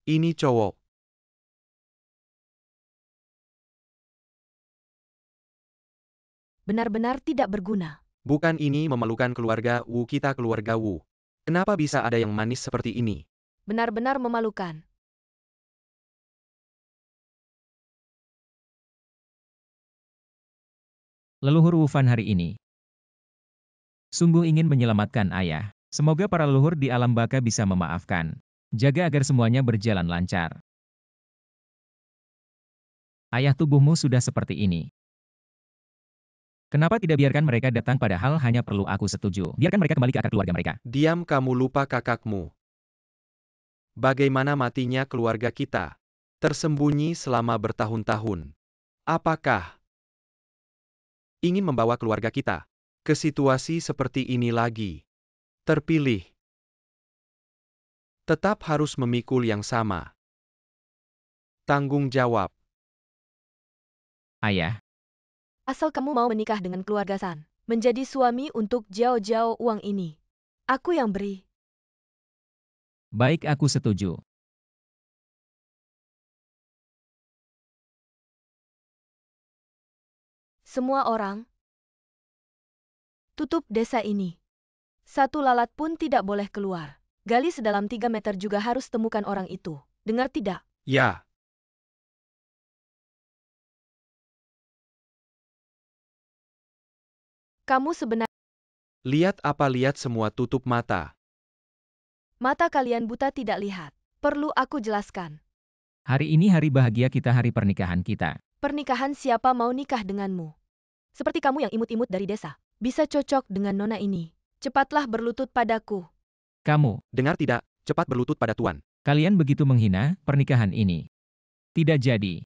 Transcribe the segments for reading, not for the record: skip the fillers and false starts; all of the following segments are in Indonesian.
Ini cowok. Benar-benar tidak berguna. Bukan ini memalukan keluarga Wu, kita keluarga Wu. Kenapa bisa ada yang manis seperti ini? Benar-benar memalukan. Leluhur Wu Fan hari ini sungguh ingin menyelamatkan ayah. Semoga para leluhur di alam baka bisa memaafkan. Jaga agar semuanya berjalan lancar. Ayah, tubuhmu sudah seperti ini. Kenapa tidak biarkan mereka datang, padahal hanya perlu aku setuju. Biarkan mereka kembali ke akar keluarga mereka. Diam, kamu lupa kakakmu. Bagaimana matinya keluarga kita? Tersembunyi selama bertahun-tahun. Apakah ingin membawa keluarga kita ke situasi seperti ini lagi? Terpilih tetap harus memikul yang sama. Tanggung jawab. Ayah, Asal kamu mau menikah dengan keluarga San, menjadi suami untuk Jiao Jiao uang ini. Aku yang beri. baik, aku setuju. Semua orang, tutup desa ini. Satu lalat pun tidak boleh keluar. Gali sedalam 3 meter juga harus temukan orang itu. Dengar tidak? Ya. Kamu sebenarnya Lihat apa? Lihat semua, tutup mata. mata kalian buta tidak lihat. Perlu aku jelaskan. Hari ini hari bahagia kita, hari pernikahan kita. Pernikahan siapa mau nikah denganmu? Seperti kamu yang imut-imut dari desa. Bisa cocok dengan nona ini. Cepatlah berlutut padaku. Kamu, Dengar tidak? Cepat berlutut pada Tuan. kalian begitu menghina pernikahan ini. Tidak jadi.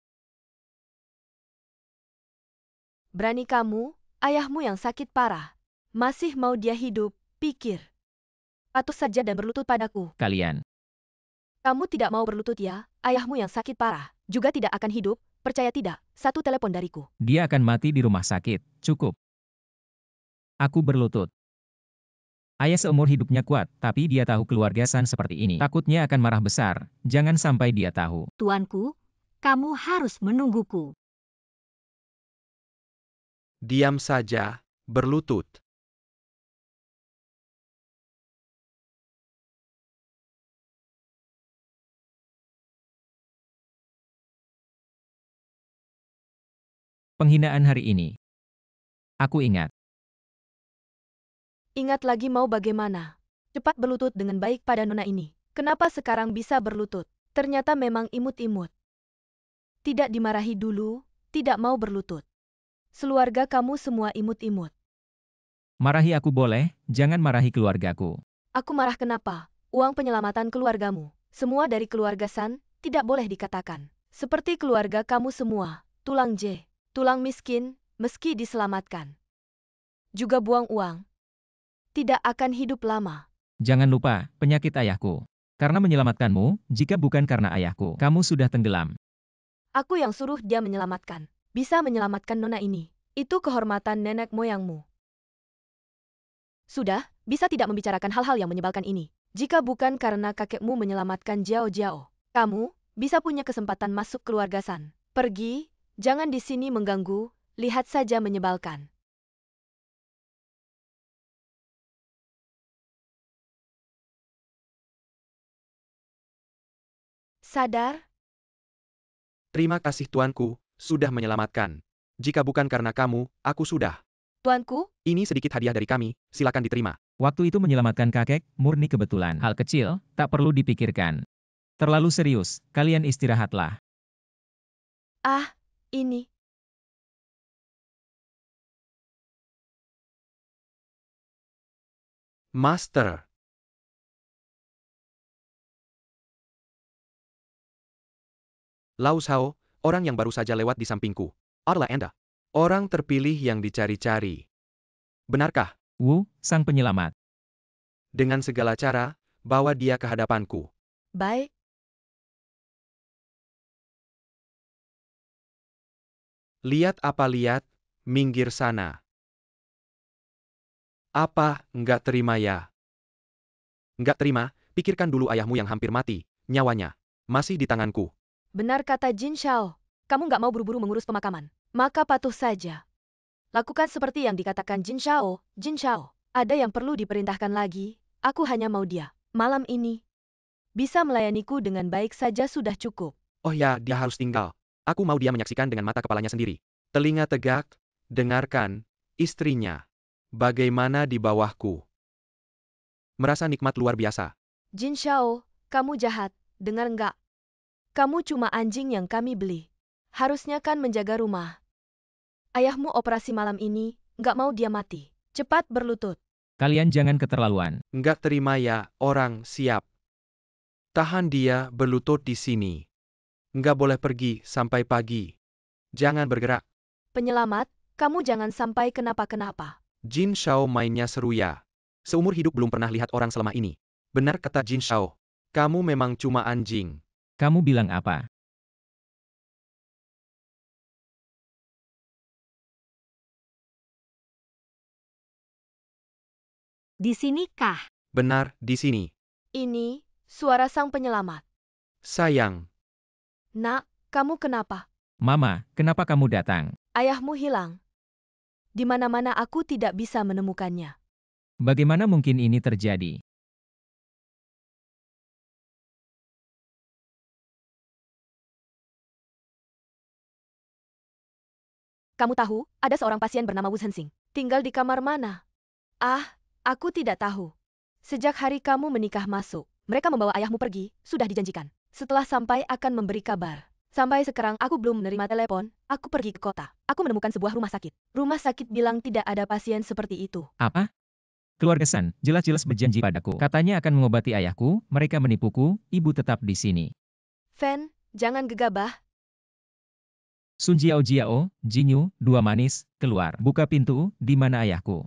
Berani kamu, ayahmu yang sakit parah. Masih mau dia hidup, pikir. Patuh saja dan berlutut padaku. Kalian, Kamu tidak mau berlutut ya, ayahmu yang sakit parah. Juga tidak akan hidup, percaya tidak? Satu telepon dariku. dia akan mati di rumah sakit. Cukup. Aku berlutut. Ayah seumur hidupnya kuat, tapi dia tahu keluarga San seperti ini. Takutnya akan marah besar. Jangan sampai dia tahu. Tuanku, kamu harus menungguku. Diam saja, berlutut. Penghinaan hari ini. Aku ingat. Ingat lagi mau bagaimana? Cepat berlutut dengan baik pada nona ini. Kenapa sekarang bisa berlutut? Ternyata memang imut-imut. Tidak dimarahi dulu, tidak mau berlutut. Seluarga kamu semua imut-imut. Marahi aku boleh, jangan marahi keluargaku. Aku marah kenapa? Uang penyelamatan keluargamu. Semua dari keluarga San, tidak boleh dikatakan. Seperti keluarga kamu semua, tulang J. Tulang miskin, meski diselamatkan. Juga buang uang. Tidak akan hidup lama. Jangan lupa, penyakit ayahku. Karena menyelamatkanmu, jika bukan karena ayahku, kamu sudah tenggelam. Aku yang suruh dia menyelamatkan. Bisa menyelamatkan nona ini. Itu kehormatan nenek moyangmu. Sudah, bisa tidak membicarakan hal-hal yang menyebalkan ini. Jika bukan karena kakekmu menyelamatkan Jiao Jiao, kamu bisa punya kesempatan masuk keluarga San. Pergi, jangan di sini mengganggu, lihat saja menyebalkan. Sadar? Terima kasih tuanku, sudah menyelamatkan. Jika bukan karena kamu, aku sudah. Tuanku, Ini sedikit hadiah dari kami, silakan diterima. Waktu itu menyelamatkan kakek, murni kebetulan. Hal kecil, tak perlu dipikirkan. Terlalu serius, kalian istirahatlah. ini. Master. Lau Shao, orang yang baru saja lewat di sampingku. Adalah Anda. Orang terpilih yang dicari-cari. Benarkah? Wu, sang penyelamat. Dengan segala cara, bawa dia ke hadapanku. Baik. Lihat apa lihat, minggir sana. Apa, nggak terima ya? Nggak terima, pikirkan dulu ayahmu yang hampir mati, nyawanya. masih di tanganku. Benar kata Jin Shao. Kamu nggak mau buru-buru mengurus pemakaman. Maka patuh saja. Lakukan seperti yang dikatakan Jin Shao. Jin Shao, ada yang perlu diperintahkan lagi. Aku hanya mau dia. Malam ini. Bisa melayaniku dengan baik saja sudah cukup. Oh ya, dia harus tinggal. Aku mau dia menyaksikan dengan mata kepalanya sendiri. Telinga tegak, dengarkan, istrinya. Bagaimana di bawahku? Merasa nikmat luar biasa. Jin Shao, kamu jahat. Dengar nggak? Kamu cuma anjing yang kami beli. Harusnya kan menjaga rumah. Ayahmu operasi malam ini, nggak mau dia mati. Cepat berlutut. Kalian jangan keterlaluan. Nggak terima ya, orang siap. Tahan dia berlutut di sini. Nggak boleh pergi sampai pagi. Jangan bergerak. Penyelamat, kamu jangan sampai kenapa-kenapa. Jin Shao mainnya seru ya. Seumur hidup belum pernah lihat orang selama ini. Benar kata Jin Shao. Kamu memang cuma anjing. Kamu bilang apa? Di sini kah? Benar, di sini. Ini, suara sang penyelamat. Sayang. Nak, kamu kenapa? Mama, kenapa kamu datang? Ayahmu hilang. Di mana-mana aku tidak bisa menemukannya. Bagaimana mungkin ini terjadi? Kamu tahu, ada seorang pasien bernama Wu Zhensing. Tinggal di kamar mana? Ah, aku tidak tahu. Sejak hari kamu menikah masuk, mereka membawa ayahmu pergi, sudah dijanjikan. Setelah sampai akan memberi kabar. Sampai sekarang aku belum menerima telepon, aku pergi ke kota. Aku menemukan sebuah rumah sakit. Rumah sakit bilang tidak ada pasien seperti itu. Apa? Keluarga San, jelas-jelas berjanji padaku. Katanya akan mengobati ayahku, mereka menipuku, ibu tetap di sini. Fan, jangan gegabah. Sun Jiao Jiao, Jinyu, dua manis, keluar. Buka pintu, di mana ayahku?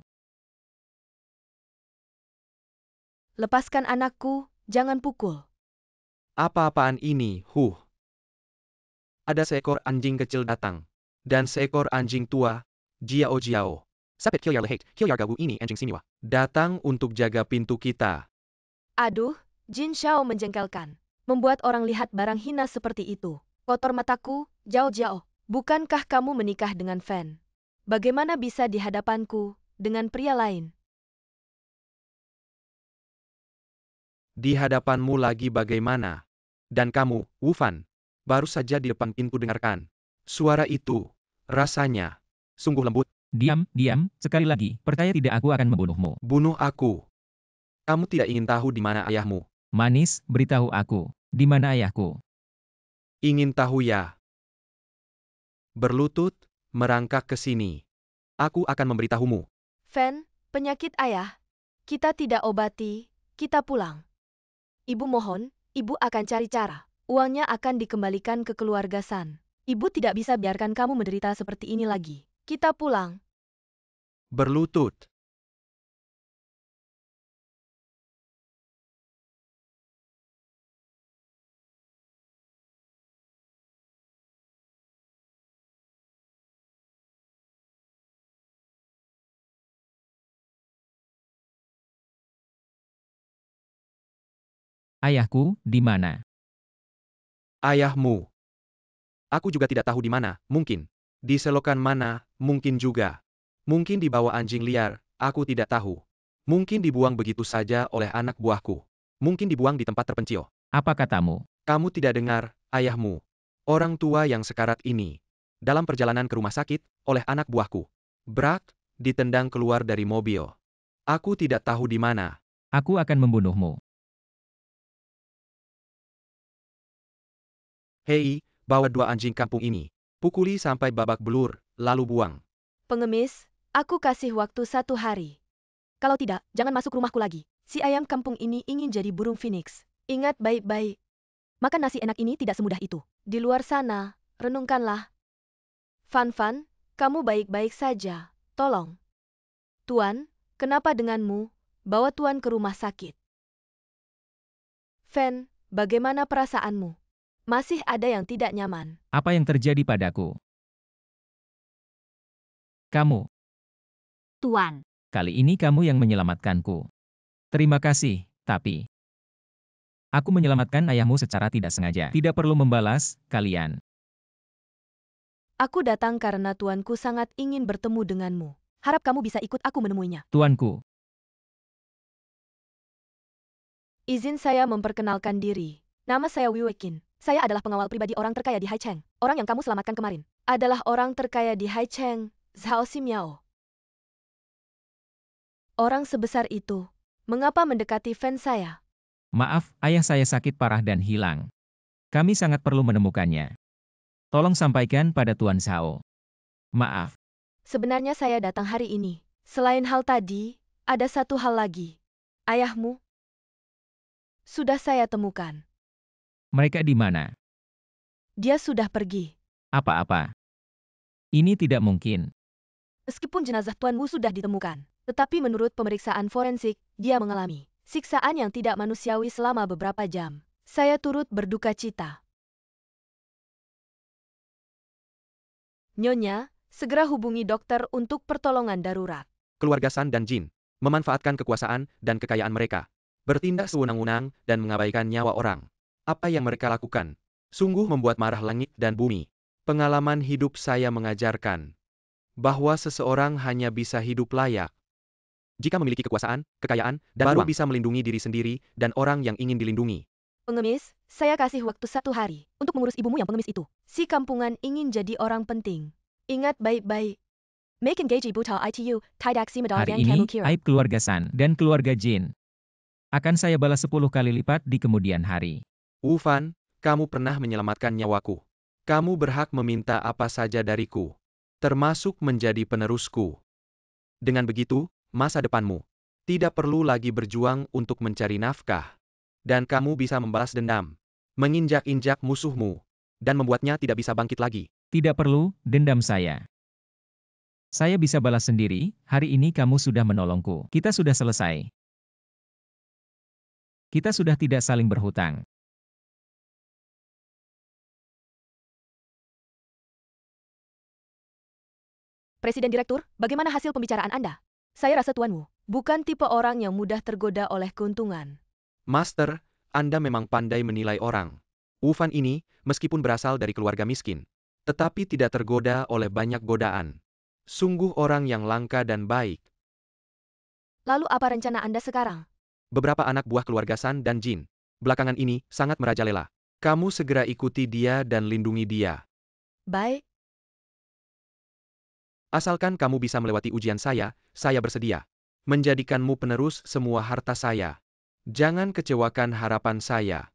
Lepaskan anakku, jangan pukul. Apa-apaan ini, Ada seekor anjing kecil datang. Dan seekor anjing tua, Jiao Jiao. Sapet Kilyar Lehate, Kilyar Gagu ini anjing siniwa. Datang untuk jaga pintu kita. Aduh, Jin Shao menjengkelkan. Membuat orang lihat barang hina seperti itu. Kotor mataku, Jiao Jiao. Bukankah kamu menikah dengan Fan? Bagaimana bisa di hadapanku, dengan pria lain? Di hadapanmu lagi bagaimana? Dan kamu, Wu Fan, baru saja di depan pintu dengarkan. Suara itu, rasanya, sungguh lembut. Diam, diam, sekali lagi, percaya tidak aku akan membunuhmu. Bunuh aku. Kamu tidak ingin tahu di mana ayahmu. Manis, beritahu aku, di mana ayahku? Ingin tahu ya? Berlutut, merangkak ke sini. Aku akan memberitahumu. Fan, penyakit ayah. Kita tidak obati, kita pulang. Ibu mohon, ibu akan cari cara. Uangnya akan dikembalikan ke keluarga San. Ibu tidak bisa biarkan kamu menderita seperti ini lagi. Kita pulang. Berlutut. Ayahku, di mana? Ayahmu. Aku juga tidak tahu di mana, mungkin. Di selokan mana, mungkin juga. Mungkin dibawa anjing liar, aku tidak tahu. Mungkin dibuang begitu saja oleh anak buahku. Mungkin dibuang di tempat terpencil. Apa katamu? Kamu tidak dengar, ayahmu. Orang tua yang sekarat ini. Dalam perjalanan ke rumah sakit, oleh anak buahku. Brak, ditendang keluar dari mobil. Aku tidak tahu di mana. Aku akan membunuhmu. Hei, bawa dua anjing kampung ini. Pukuli sampai babak belur, lalu buang. Pengemis, aku kasih waktu 1 hari. Kalau tidak, jangan masuk rumahku lagi. Si ayam kampung ini ingin jadi burung phoenix. Ingat baik-baik. Makan nasi enak ini tidak semudah itu. Di luar sana, renungkanlah. Fan, kamu baik-baik saja. Tolong. Tuan, kenapa denganmu? Bawa Tuan ke rumah sakit. Fan, bagaimana perasaanmu? Masih ada yang tidak nyaman. Apa yang terjadi padaku? Kamu, Tuan. kali ini kamu yang menyelamatkanku. Terima kasih, tapi Aku menyelamatkan ayahmu secara tidak sengaja. Tidak perlu membalas, kalian. Aku datang karena tuanku sangat ingin bertemu denganmu. Harap kamu bisa ikut aku menemuinya. Tuanku. Izin saya memperkenalkan diri. Nama saya Wei Wekin. Saya adalah pengawal pribadi orang terkaya di Haicheng. Orang yang kamu selamatkan kemarin adalah orang terkaya di Haicheng, Zhao Ximiao. Orang sebesar itu, mengapa mendekati fans saya? Maaf, ayah saya sakit parah dan hilang. Kami sangat perlu menemukannya. Tolong sampaikan pada Tuan Zhao. Maaf. Sebenarnya saya datang hari ini. Selain hal tadi, ada satu hal lagi. Ayahmu sudah saya temukan. Mereka di mana? Dia sudah pergi. Apa-apa? Ini tidak mungkin. Meskipun jenazah tuanmu sudah ditemukan, tetapi menurut pemeriksaan forensik, dia mengalami siksaan yang tidak manusiawi selama beberapa jam. Saya turut berduka cita. Nyonya, segera hubungi dokter untuk pertolongan darurat. Keluarga San dan Jin memanfaatkan kekuasaan dan kekayaan mereka, bertindak sewenang-wenang dan mengabaikan nyawa orang. Apa yang mereka lakukan sungguh membuat marah langit dan bumi. Pengalaman hidup saya mengajarkan bahwa seseorang hanya bisa hidup layak jika memiliki kekuasaan, kekayaan, dan baru bisa melindungi diri sendiri dan orang yang ingin dilindungi. Pengemis, saya kasih waktu 1 hari untuk mengurus ibumu yang pengemis itu. Si kampungan ingin jadi orang penting. Ingat baik-baik. Makin Geiji Butao ITU, Tidak Simadal Hari Yang ini, Kamukira. aib keluarga San dan keluarga Jin akan saya balas 10 kali lipat di kemudian hari. Wu Fan, kamu pernah menyelamatkan nyawaku. Kamu berhak meminta apa saja dariku, termasuk menjadi penerusku. Dengan begitu, masa depanmu tidak perlu lagi berjuang untuk mencari nafkah. Dan kamu bisa membalas dendam, menginjak-injak musuhmu, dan membuatnya tidak bisa bangkit lagi. Tidak perlu dendam saya. Saya bisa balas sendiri, hari ini kamu sudah menolongku. Kita sudah selesai. Kita sudah tidak saling berhutang. Presiden Direktur, bagaimana hasil pembicaraan Anda? Saya rasa tuanmu bukan tipe orang yang mudah tergoda oleh keuntungan. Master, Anda memang pandai menilai orang. Wu Fan ini, meskipun berasal dari keluarga miskin, tetapi tidak tergoda oleh banyak godaan. Sungguh orang yang langka dan baik. Lalu apa rencana Anda sekarang? Beberapa anak buah keluarga San dan Jin belakangan ini sangat merajalela. Kamu segera ikuti dia dan lindungi dia. Baik, Asalkan kamu bisa melewati ujian saya bersedia menjadikanmu penerus semua harta saya. Jangan kecewakan harapan saya.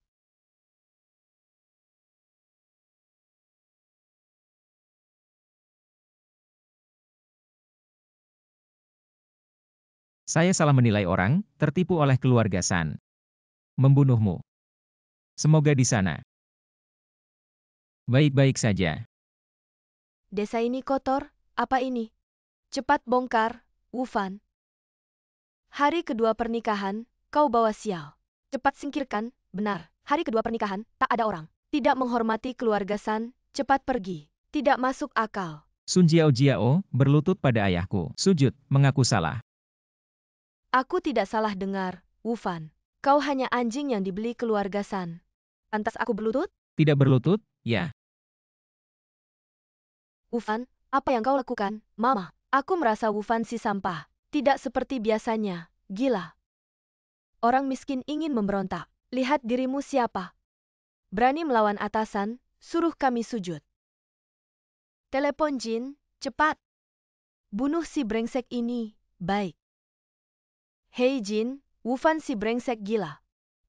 Saya salah menilai orang, tertipu oleh keluarga San. Membunuhmu. Semoga di sana baik-baik saja. desa ini kotor, apa ini? Cepat bongkar, Wu Fan. Hari kedua pernikahan, kau bawa sial. Cepat singkirkan, benar. Hari kedua pernikahan, tak ada orang. Tidak menghormati keluarga San, cepat pergi. Tidak masuk akal. Sun Jiao berlutut pada ayahku. Sujud, mengaku salah. Aku tidak salah dengar, Wu Fan. Kau hanya anjing yang dibeli keluarga San. Pantas aku berlutut? Tidak berlutut, ya. Wu Fan, apa yang kau lakukan, Mama? Aku merasa Wu Fan si sampah. Tidak seperti biasanya, gila. Orang miskin ingin memberontak. Lihat dirimu siapa. Berani melawan atasan, suruh kami sujud. Telepon Jin, cepat. Bunuh si brengsek ini, baik. Hei Jin, Wu Fan si brengsek gila.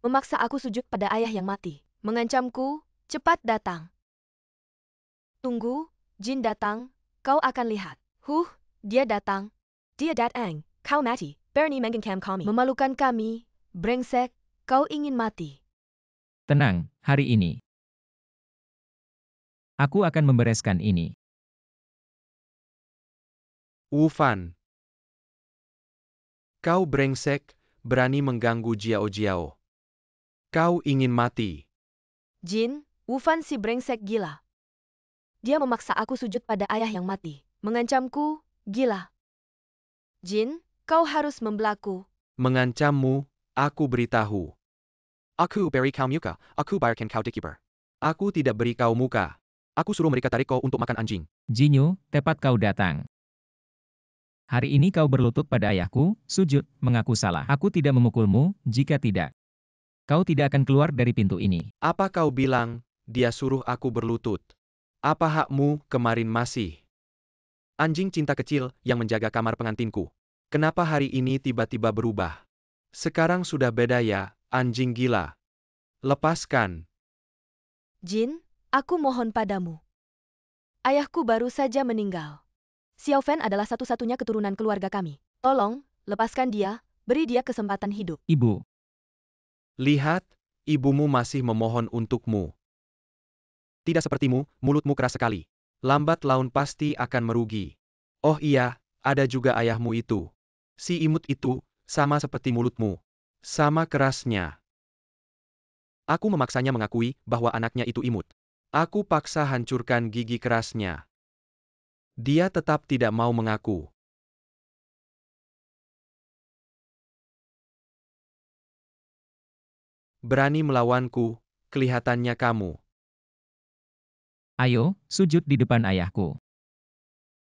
Memaksa aku sujud pada ayah yang mati. Mengancamku, cepat datang. Tunggu, Jin datang, kau akan lihat. Dia datang. Dia datang, kau mati. Bernie mengancam kami. Memalukan kami, brengsek, kau ingin mati. Tenang, hari ini. Aku akan membereskan ini. Wu Fan. Kau brengsek, berani mengganggu Jiao. Kau ingin mati. Jin, Wu Fan si brengsek gila. Dia memaksa aku sujud pada ayah yang mati. Mengancamku, gila. Jin, kau harus membelaku. Mengancammu, aku beritahu. Aku beri kau muka, aku bayarkan kau dikiper. Aku tidak beri kau muka. Aku suruh mereka tarik kau untuk makan anjing. Jinyu, tepat kau datang. Hari ini kau berlutut pada ayahku, sujud, mengaku salah. Aku tidak memukulmu, jika tidak, kau tidak akan keluar dari pintu ini. Apa kau bilang, dia suruh aku berlutut? Apa hakmu kemarin masih? Anjing cinta kecil yang menjaga kamar pengantinku. Kenapa hari ini tiba-tiba berubah? Sekarang sudah beda ya, anjing gila. Lepaskan. Jin, aku mohon padamu. Ayahku baru saja meninggal. Xiao Fan adalah satu-satunya keturunan keluarga kami. Tolong, lepaskan dia, beri dia kesempatan hidup. Ibu, Lihat, ibumu masih memohon untukmu. Tidak sepertimu, mulutmu keras sekali. Lambat laun pasti akan merugi. Oh iya, ada juga ayahmu itu. Si imut itu, sama seperti mulutmu. Sama kerasnya. Aku memaksanya mengakui bahwa anaknya itu imut. Aku paksa hancurkan gigi kerasnya. Dia tetap tidak mau mengaku. Berani melawanku, kelihatannya kamu. ayo, sujud di depan ayahku.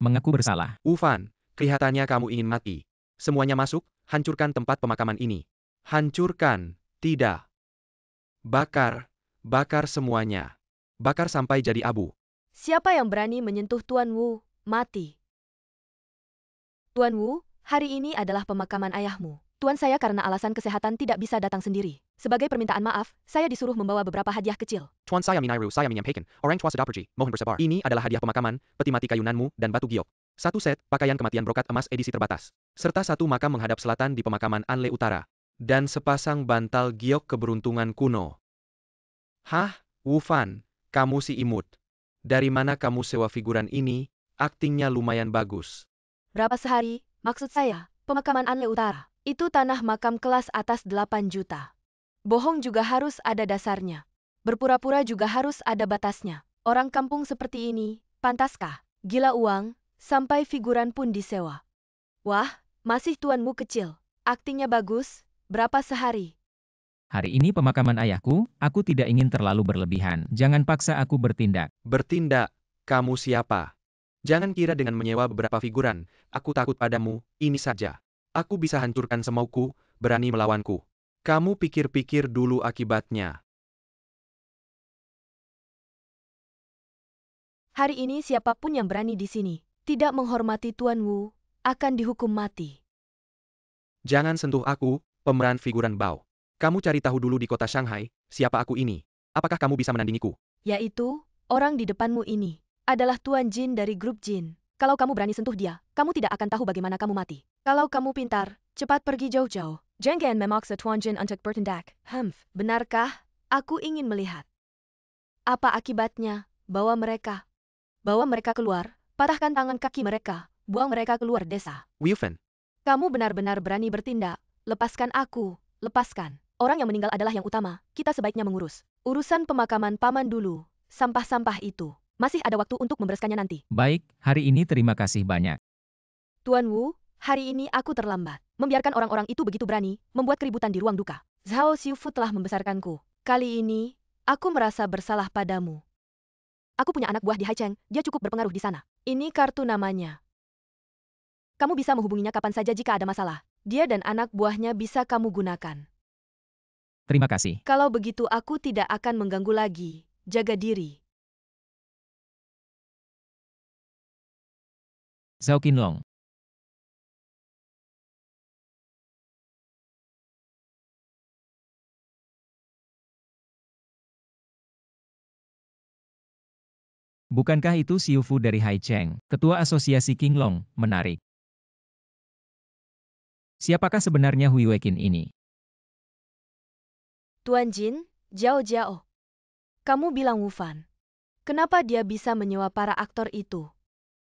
Mengaku bersalah. Ufan, kelihatannya kamu ingin mati. Semuanya masuk, hancurkan tempat pemakaman ini. Hancurkan, tidak. Bakar, bakar semuanya. Bakar sampai jadi abu. Siapa yang berani menyentuh Tuan Wu, mati. Tuan Wu, hari ini adalah pemakaman ayahmu. Tuan saya karena alasan kesehatan tidak bisa datang sendiri. Sebagai permintaan maaf, saya disuruh membawa beberapa hadiah kecil. Tuan saya minairu, saya menyampaikan. Orang tua sedap pergi, mohon bersabar. Ini adalah hadiah pemakaman, peti mati kayunanmu, dan batu giok. Satu set, pakaian kematian brokat emas edisi terbatas. Serta satu makam menghadap selatan di pemakaman Anle Utara. Dan sepasang bantal giok keberuntungan kuno. Hah, Wufan, kamu si imut. Dari mana kamu sewa figuran ini? Aktingnya lumayan bagus. Berapa sehari? Maksud saya, pemakaman Anle Utara. Itu tanah makam kelas atas 8 juta. Bohong juga harus ada dasarnya. Berpura-pura juga harus ada batasnya. Orang kampung seperti ini, pantaskah? Gila uang, sampai figuran pun disewa. Wah, masih tuanmu kecil. Aktingnya bagus, berapa sehari? Hari ini pemakaman ayahku, aku tidak ingin terlalu berlebihan. Jangan paksa aku bertindak. Bertindak, kamu siapa? Jangan kira dengan menyewa beberapa figuran, aku takut padamu, ini saja. Aku bisa hancurkan semauku, berani melawanku. Kamu pikir-pikir dulu akibatnya. Hari ini siapapun yang berani di sini, tidak menghormati Tuan Wu, akan dihukum mati. Jangan sentuh aku, pemeran figuran Bao. Kamu cari tahu dulu di kota Shanghai, siapa aku ini. Apakah kamu bisa menandingiku? Yaitu, orang di depanmu ini, adalah Tuan Jin dari grup Jin. Kalau kamu berani sentuh dia, kamu tidak akan tahu bagaimana kamu mati. Kalau kamu pintar, cepat pergi jauh-jauh. Jangan memaksa Tuan Jin untuk bertindak. Benarkah? Aku ingin melihat. Apa akibatnya? Bawa mereka keluar, patahkan tangan kaki mereka, buang mereka keluar desa. Wufan, Kamu benar-benar berani bertindak. Lepaskan aku, lepaskan. Orang yang meninggal adalah yang utama, kita sebaiknya mengurus. Urusan pemakaman paman dulu, sampah-sampah itu. Masih ada waktu untuk membereskannya nanti. Baik, hari ini terima kasih banyak. Tuan Wu, hari ini aku terlambat. Membiarkan orang-orang itu begitu berani, membuat keributan di ruang duka. Zhao Xiufu telah membesarkanku. Kali ini, aku merasa bersalah padamu. Aku punya anak buah di Haicheng, dia cukup berpengaruh di sana. Ini kartu namanya. Kamu bisa menghubunginya kapan saja jika ada masalah. Dia dan anak buahnya bisa kamu gunakan. Terima kasih. Kalau begitu aku tidak akan mengganggu lagi. Jaga diri. Zhao Qinlong. Bukankah itu Xiufu dari Haicheng, ketua asosiasi Qinglong, menarik. Siapakah sebenarnya Hui Weiqin ini? Tuan Jin, Jiao Jiao. Kamu bilang Wufan. Kenapa dia bisa menyewa para aktor itu?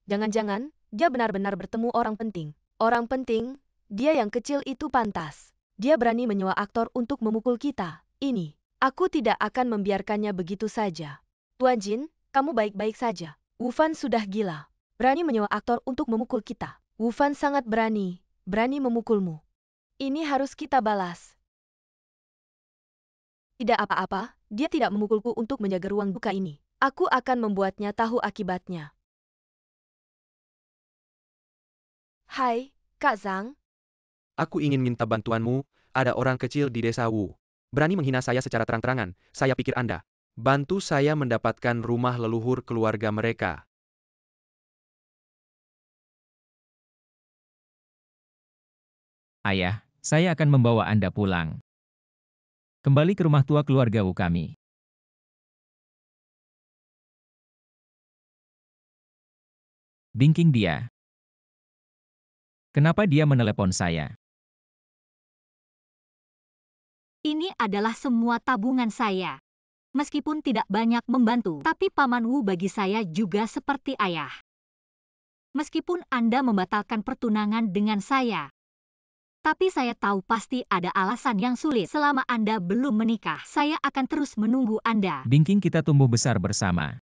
Jangan-jangan, dia benar-benar bertemu orang penting. Orang penting, dia yang kecil itu pantas. Dia berani menyewa aktor untuk memukul kita. Ini, aku tidak akan membiarkannya begitu saja. Tuan Jin, kamu baik-baik saja. Wufan sudah gila. Berani menyewa aktor untuk memukul kita. Wufan sangat berani memukulmu. Ini harus kita balas. Tidak apa-apa, dia tidak memukulku untuk menjaga ruang duka ini. Aku akan membuatnya tahu akibatnya. Hai, Kak Zhang. Aku ingin minta bantuanmu, ada orang kecil di desa Wu. Berani menghina saya secara terang-terangan, saya pikir Anda. Bantu saya mendapatkan rumah leluhur keluarga mereka. Ayah, saya akan membawa Anda pulang. Kembali ke rumah tua keluarga Wu kami. Bingking dia. Kenapa dia menelepon saya? Ini adalah semua tabungan saya. Meskipun tidak banyak membantu, tapi Paman Wu bagi saya juga seperti ayah. Meskipun Anda membatalkan pertunangan dengan saya, tapi saya tahu pasti ada alasan yang sulit. Selama Anda belum menikah, saya akan terus menunggu Anda. Bingking kita tumbuh besar bersama.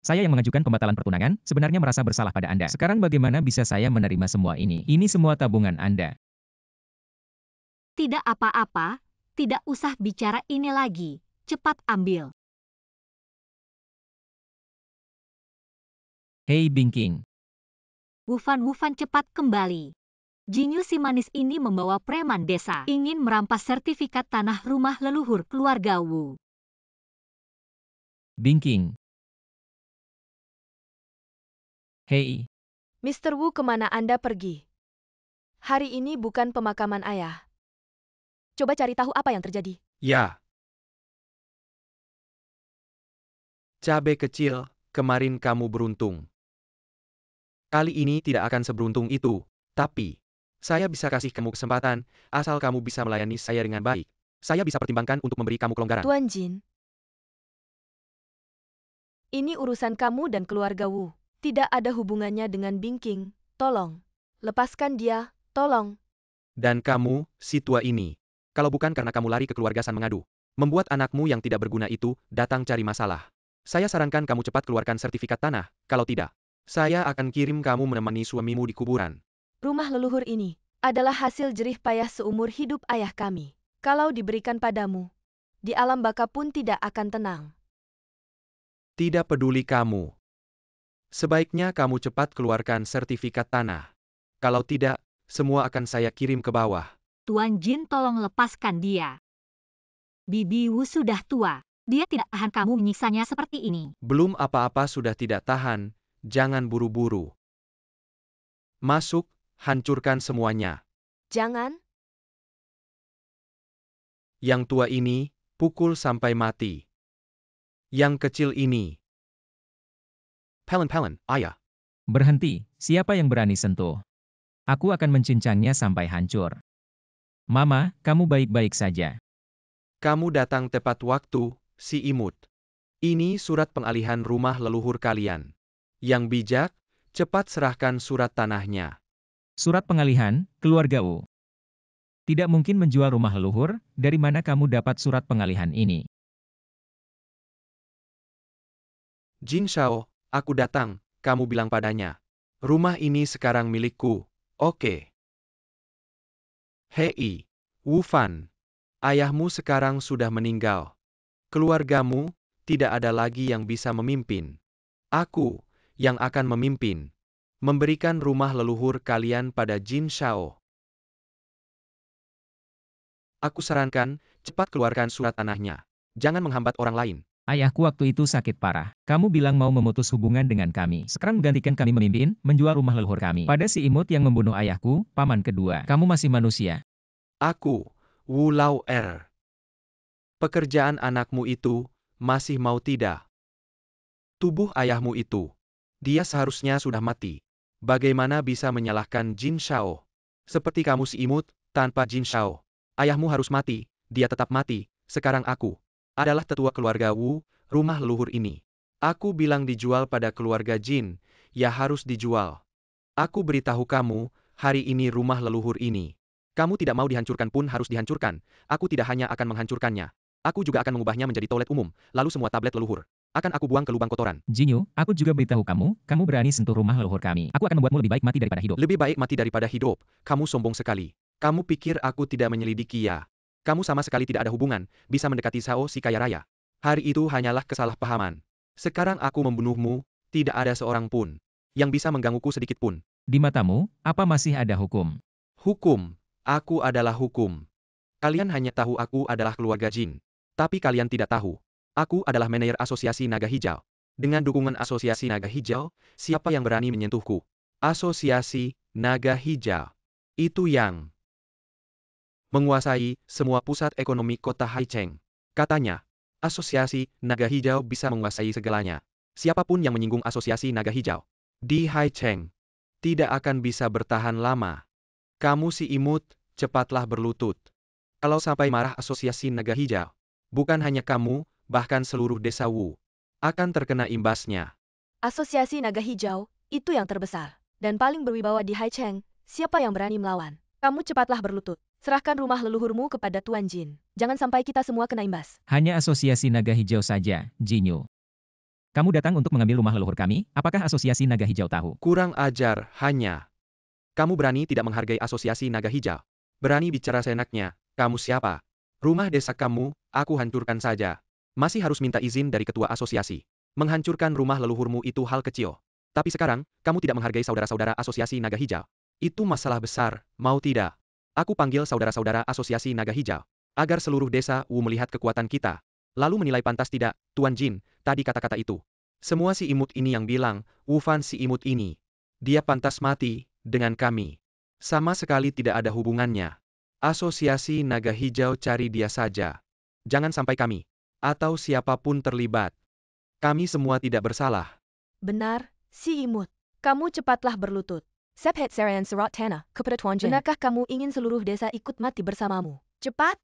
Saya yang mengajukan pembatalan pertunangan, sebenarnya merasa bersalah pada Anda. Sekarang bagaimana bisa saya menerima semua ini? Ini semua tabungan Anda. Tidak apa-apa, tidak usah bicara ini lagi. Cepat ambil. Hei Bingking. Wufan cepat kembali. Jinyu si manis ini membawa preman desa, ingin merampas sertifikat tanah rumah leluhur keluarga Wu. Bingking. Hei, Mr. Wu, kemana Anda pergi? Hari ini bukan pemakaman ayah. Coba cari tahu apa yang terjadi. Ya. Cabe kecil, kemarin kamu beruntung. Kali ini tidak akan seberuntung itu, tapi saya bisa kasih kamu kesempatan, asal kamu bisa melayani saya dengan baik. Saya bisa pertimbangkan untuk memberi kamu kelonggaran. Tuan Jin. Ini urusan kamu dan keluarga Wu. Tidak ada hubungannya dengan Bingking. Tolong. Lepaskan dia, tolong. Dan kamu, si tua ini. Kalau bukan karena kamu lari ke keluarga San mengadu, membuat anakmu yang tidak berguna itu datang cari masalah. Saya sarankan kamu cepat keluarkan sertifikat tanah, kalau tidak, saya akan kirim kamu menemani suamimu di kuburan. Rumah leluhur ini adalah hasil jerih payah seumur hidup ayah kami. Kalau diberikan padamu, di alam baka pun tidak akan tenang. Tidak peduli kamu. Sebaiknya kamu cepat keluarkan sertifikat tanah. Kalau tidak, semua akan saya kirim ke bawah. Tuan Jin, tolong lepaskan dia. Bibi Wu sudah tua. Dia tidak tahan kamu menyiksanya seperti ini. Belum apa-apa sudah tidak tahan, jangan buru-buru. Masuk, hancurkan semuanya. Jangan. Yang tua ini, pukul sampai mati. Yang kecil ini. Pelen, ayah. berhenti, siapa yang berani sentuh? Aku akan mencincangnya sampai hancur. Mama, kamu baik-baik saja. Kamu datang tepat waktu, si imut. Ini surat pengalihan rumah leluhur kalian. Yang bijak, cepat serahkan surat tanahnya. Surat pengalihan, keluarga Wu. Tidak mungkin menjual rumah leluhur, dari mana kamu dapat surat pengalihan ini? Jin Shao, aku datang, kamu bilang padanya. Rumah ini sekarang milikku, oke. Hei, Wu Fan. Ayahmu sekarang sudah meninggal. Keluargamu, tidak ada lagi yang bisa memimpin. Aku, yang akan memimpin. Memberikan rumah leluhur kalian pada Jin Shao. Aku sarankan, cepat keluarkan surat tanahnya. Jangan menghambat orang lain. Ayahku waktu itu sakit parah. Kamu bilang mau memutus hubungan dengan kami. Sekarang menggantikan kami memimpin, menjual rumah leluhur kami. Pada si imut yang membunuh ayahku, paman kedua. Kamu masih manusia. Aku, Wu Lao Er. Pekerjaan anakmu itu, masih mau tidak? Tubuh ayahmu itu. Dia seharusnya sudah mati. Bagaimana bisa menyalahkan Jin Shao? Seperti kamu si imut, tanpa Jin Shao. Ayahmu harus mati, dia tetap mati. Sekarang aku adalah tetua keluarga Wu, rumah leluhur ini. Aku bilang dijual pada keluarga Jin, ya harus dijual. Aku beritahu kamu, hari ini rumah leluhur ini. Kamu tidak mau dihancurkan pun harus dihancurkan. Aku tidak hanya akan menghancurkannya. Aku juga akan mengubahnya menjadi toilet umum, lalu semua tablet leluhur akan aku buang ke lubang kotoran. Jinyu, aku juga beritahu kamu berani sentuh rumah leluhur kami. Aku akan membuatmu lebih baik mati daripada hidup. Lebih baik mati daripada hidup, kamu sombong sekali. Kamu pikir aku tidak menyelidiki ya? Kamu sama sekali tidak ada hubungan, bisa mendekati Sao si kaya raya. Hari itu hanyalah kesalahpahaman. Sekarang aku membunuhmu, tidak ada seorang pun yang bisa menggangguku sedikit pun. Di matamu, apa masih ada hukum? Hukum. Aku adalah hukum. Kalian hanya tahu aku adalah keluarga Jin. Tapi kalian tidak tahu. Aku adalah manajer Asosiasi Naga Hijau. Dengan dukungan Asosiasi Naga Hijau, siapa yang berani menyentuhku? Asosiasi Naga Hijau. Itu yang menguasai semua pusat ekonomi kota Haicheng. Katanya, Asosiasi Naga Hijau bisa menguasai segalanya. Siapapun yang menyinggung Asosiasi Naga Hijau di Haicheng tidak akan bisa bertahan lama. Kamu si imut, cepatlah berlutut. Kalau sampai marah Asosiasi Naga Hijau, bukan hanya kamu, bahkan seluruh desa Wu akan terkena imbasnya. Asosiasi Naga Hijau, itu yang terbesar dan paling berwibawa di Haicheng. Siapa yang berani melawan? Kamu cepatlah berlutut. Serahkan rumah leluhurmu kepada Tuan Jin. Jangan sampai kita semua kena imbas. Hanya Asosiasi Naga Hijau saja, Jinyu. Kamu datang untuk mengambil rumah leluhur kami, apakah Asosiasi Naga Hijau tahu? Kurang ajar, hanya. Kamu berani tidak menghargai Asosiasi Naga Hijau. Berani bicara seenaknya, kamu siapa? Rumah desa kamu, aku hancurkan saja. Masih harus minta izin dari ketua asosiasi. Menghancurkan rumah leluhurmu itu hal kecil. Tapi sekarang, kamu tidak menghargai saudara-saudara Asosiasi Naga Hijau. Itu masalah besar, mau tidak? Aku panggil saudara-saudara Asosiasi Naga Hijau, agar seluruh desa Wu melihat kekuatan kita. Lalu menilai pantas tidak, Tuan Jin, tadi kata-kata itu. Semua si imut ini yang bilang, Wu Fan si imut ini. Dia pantas mati, dengan kami. Sama sekali tidak ada hubungannya. Asosiasi Naga Hijau cari dia saja. Jangan sampai kami, atau siapapun terlibat. Kami semua tidak bersalah. Benar, si imut. Kamu cepatlah berlutut. Sephet Sarayan Serat Tanah, kepada Tuan Jin. Benarkah kamu ingin seluruh desa ikut mati bersamamu? Cepat!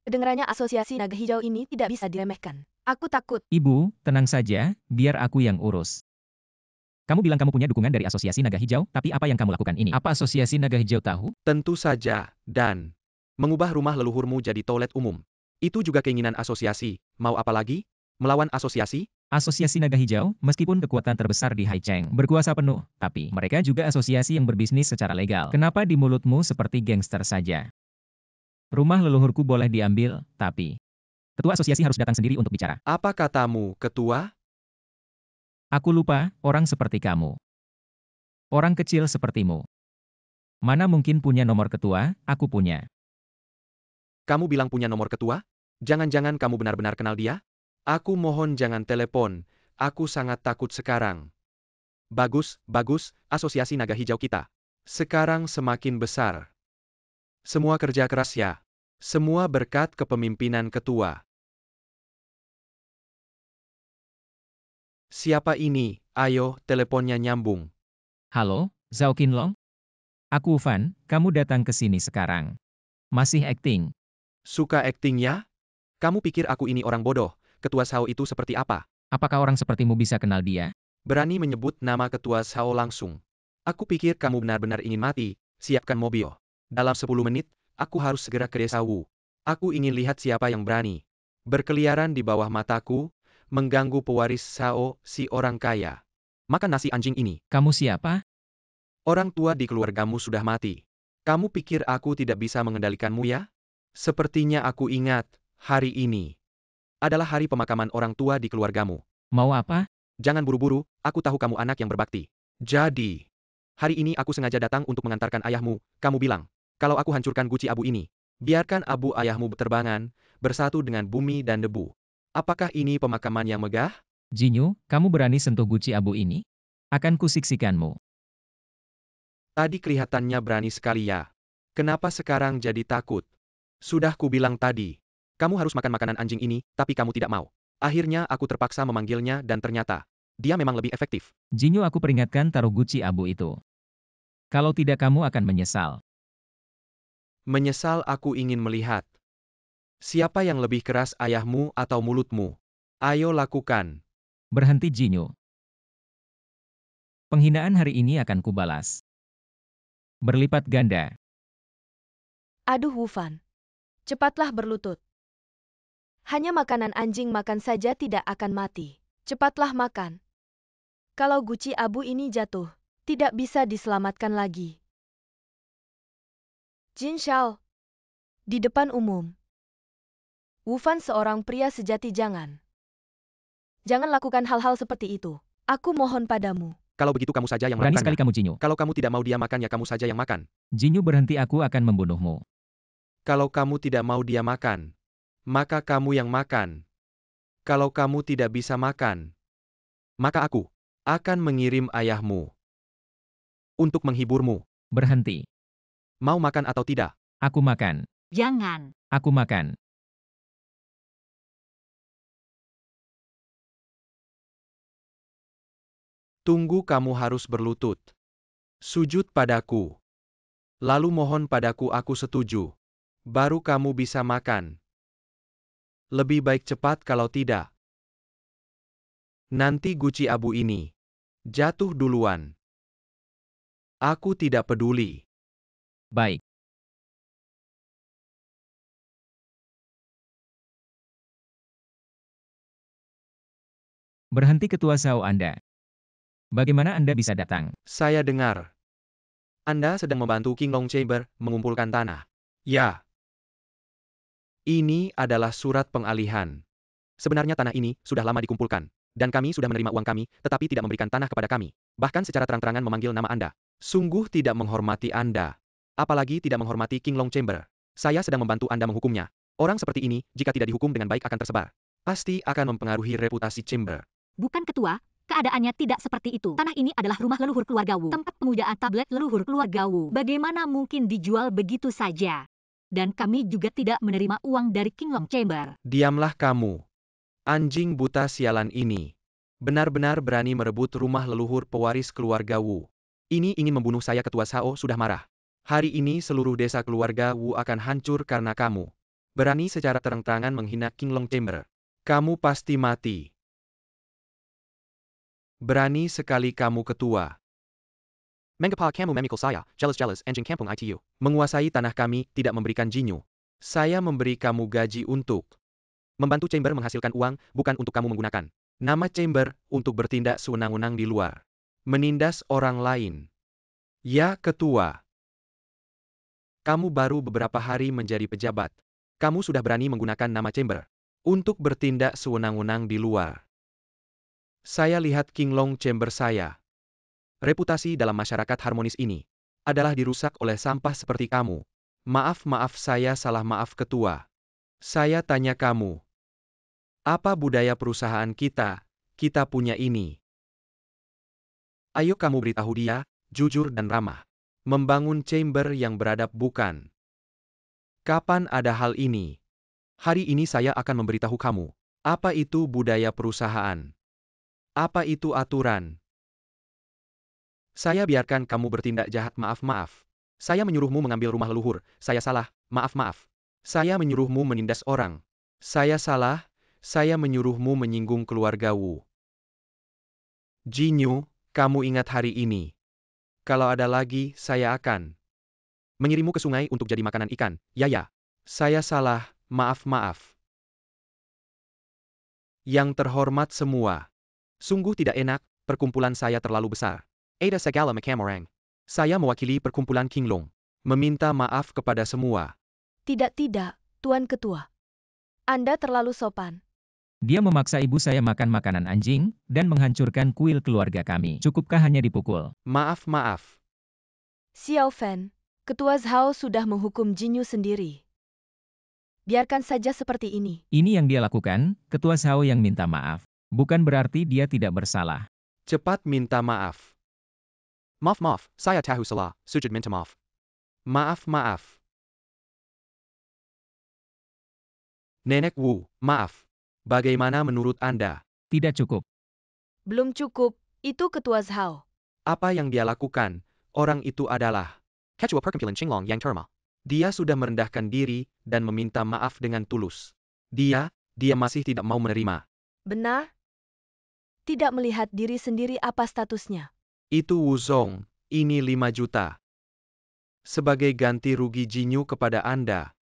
Kedengarannya Asosiasi Naga Hijau ini tidak bisa diremehkan. Aku takut. Ibu, tenang saja, biar aku yang urus. Kamu bilang kamu punya dukungan dari Asosiasi Naga Hijau, tapi apa yang kamu lakukan ini? Apa Asosiasi Naga Hijau tahu? Tentu saja, dan mengubah rumah leluhurmu jadi toilet umum. Itu juga keinginan asosiasi. Mau apa lagi? Melawan asosiasi? Asosiasi Naga Hijau, meskipun kekuatan terbesar di Haicheng, berkuasa penuh, tapi mereka juga asosiasi yang berbisnis secara legal. Kenapa di mulutmu seperti gangster saja? Rumah leluhurku boleh diambil, tapi ketua asosiasi harus datang sendiri untuk bicara. Apa katamu, ketua? Aku lupa, orang seperti kamu. Orang kecil sepertimu. Mana mungkin punya nomor ketua, aku punya. Kamu bilang punya nomor ketua? Jangan-jangan kamu benar-benar kenal dia? Aku mohon jangan telepon, aku sangat takut sekarang. Bagus, bagus, Asosiasi Naga Hijau kita. Sekarang semakin besar. Semua kerja keras ya. Semua berkat kepemimpinan ketua. Siapa ini? Ayo, teleponnya nyambung. Halo, Zhao Qinlong? Aku Fan, kamu datang ke sini sekarang. Masih acting. Suka acting ya? Kamu pikir aku ini orang bodoh? Ketua Sao itu seperti apa? Apakah orang sepertimu bisa kenal dia? Berani menyebut nama ketua Sao langsung. Aku pikir kamu benar-benar ingin mati, siapkan mobil. Dalam 10 menit, aku harus segera ke desa Wu. Aku ingin lihat siapa yang berani berkeliaran di bawah mataku, mengganggu pewaris Sao, si orang kaya. Makan nasi anjing ini. Kamu siapa? Orang tua di keluargamu sudah mati. Kamu pikir aku tidak bisa mengendalikanmu ya? Sepertinya aku ingat, hari ini adalah hari pemakaman orang tua di keluargamu. Mau apa? Jangan buru-buru, aku tahu kamu anak yang berbakti. Jadi, hari ini aku sengaja datang untuk mengantarkan ayahmu. Kamu bilang, kalau aku hancurkan guci abu ini, biarkan abu ayahmu berterbangan, bersatu dengan bumi dan debu. Apakah ini pemakaman yang megah? Jinyu, kamu berani sentuh guci abu ini? Akan kusiksikanmu. Tadi kelihatannya berani sekali ya. Kenapa sekarang jadi takut? Sudah kubilang tadi, kamu harus makan makanan anjing ini, tapi kamu tidak mau. Akhirnya aku terpaksa memanggilnya dan ternyata, dia memang lebih efektif. Jinyu, aku peringatkan taruh guci abu itu. Kalau tidak kamu akan menyesal. Menyesal aku ingin melihat. Siapa yang lebih keras, ayahmu atau mulutmu? Ayo lakukan. Berhenti Jinyu. Penghinaan hari ini akan kubalas. Berlipat ganda. Aduh Wu Fan. Cepatlah berlutut. Hanya makanan anjing makan saja tidak akan mati. Cepatlah makan. Kalau guci abu ini jatuh, tidak bisa diselamatkan lagi. Jin Shao. Di depan umum. Wu Fan seorang pria sejati jangan. Jangan lakukan hal-hal seperti itu. Aku mohon padamu. Kalau begitu kamu saja yang Berani melakukannya. sekali kamu Jinyu. Kalau kamu tidak mau dia makan ya kamu saja yang makan. Jinyu berhenti, aku akan membunuhmu. Kalau kamu tidak mau dia makan, maka kamu yang makan. Kalau kamu tidak bisa makan, maka aku akan mengirim ayahmu untuk menghiburmu. Berhenti. Mau makan atau tidak? Aku makan. Jangan. Aku makan. Tunggu, kamu harus berlutut. Sujud padaku. Lalu mohon padaku, aku setuju. Baru kamu bisa makan. Lebih baik cepat, kalau tidak nanti guci abu ini jatuh duluan. Aku tidak peduli. Baik. Berhenti Ketua Zhao Anda. Bagaimana Anda bisa datang? Saya dengar Anda sedang membantu Qinglong Chamber mengumpulkan tanah. Ya. Ini adalah surat pengalihan. Sebenarnya tanah ini sudah lama dikumpulkan. Dan kami sudah menerima uang kami, tetapi tidak memberikan tanah kepada kami. Bahkan secara terang-terangan memanggil nama Anda. Sungguh tidak menghormati Anda. Apalagi tidak menghormati Qinglong Chamber. Saya sedang membantu Anda menghukumnya. Orang seperti ini, jika tidak dihukum dengan baik akan tersebar. Pasti akan mempengaruhi reputasi Chamber. Bukan ketua, keadaannya tidak seperti itu. Tanah ini adalah rumah leluhur keluarga Wu. Tempat pemujaan tablet leluhur keluarga Wu. Bagaimana mungkin dijual begitu saja? Dan kami juga tidak menerima uang dari Qinglong Chamber. Diamlah kamu. Anjing buta sialan ini. Benar-benar berani merebut rumah leluhur pewaris keluarga Wu. Ini ingin membunuh saya. Ketua Zhao sudah marah. Hari ini seluruh desa keluarga Wu akan hancur karena kamu. Berani secara terang-terangan menghina Qinglong Chamber. Kamu pasti mati. Berani sekali kamu ketua. Mengapa kamu memikul saya, jealous anjing kampung itu. Menguasai tanah kami, tidak memberikan Jinyu. Saya memberi kamu gaji untuk membantu Chamber menghasilkan uang, bukan untuk kamu menggunakan nama Chamber untuk bertindak sewenang-wenang di luar. Menindas orang lain. Ya ketua. Kamu baru beberapa hari menjadi pejabat. Kamu sudah berani menggunakan nama Chamber untuk bertindak sewenang-wenang di luar. Saya lihat Qinglong Chamber saya. Reputasi dalam masyarakat harmonis ini adalah dirusak oleh sampah seperti kamu. Maaf saya salah, maaf ketua. Saya tanya kamu. Apa budaya perusahaan kita punya ini? Ayo kamu beritahu dia, jujur dan ramah. Membangun Chamber yang beradab bukan. Kapan ada hal ini? Hari ini saya akan memberitahu kamu. Apa itu budaya perusahaan? Apa itu aturan? Saya biarkan kamu bertindak jahat, maaf. Saya menyuruhmu mengambil rumah leluhur, saya salah, maaf. Saya menyuruhmu menindas orang. Saya salah, saya menyuruhmu menyinggung keluarga Wu. Jinyu, kamu ingat hari ini. Kalau ada lagi, saya akan mengirimmu ke sungai untuk jadi makanan ikan. Ya. Saya salah, maaf. Yang terhormat semua. Sungguh tidak enak, perkumpulan saya terlalu besar. Ada segala macam orang. Saya mewakili perkumpulan Qinglong. Meminta maaf kepada semua. Tidak, Tuan Ketua. Anda terlalu sopan. Dia memaksa ibu saya makan makanan anjing, dan menghancurkan kuil keluarga kami. Cukupkah hanya dipukul? Maaf. Xiao Fan, Ketua Zhao sudah menghukum Jinyu sendiri. Biarkan saja seperti ini. Ini yang dia lakukan, Ketua Zhao yang minta maaf. Bukan berarti dia tidak bersalah. Cepat minta maaf. Maaf, saya tahu salah, sujud minta maaf. Maaf. Nenek Wu, maaf. Bagaimana menurut Anda? Tidak cukup. Belum cukup, itu Ketua Zhao. Apa yang dia lakukan? Orang itu adalah Ketua Perkumpulan Qinglong yang terma. Dia sudah merendahkan diri dan meminta maaf dengan tulus. Dia masih tidak mau menerima. Benar? Tidak melihat diri sendiri apa statusnya. Itu Wu Zong, ini 5 juta. Sebagai ganti rugi Jinyu kepada Anda.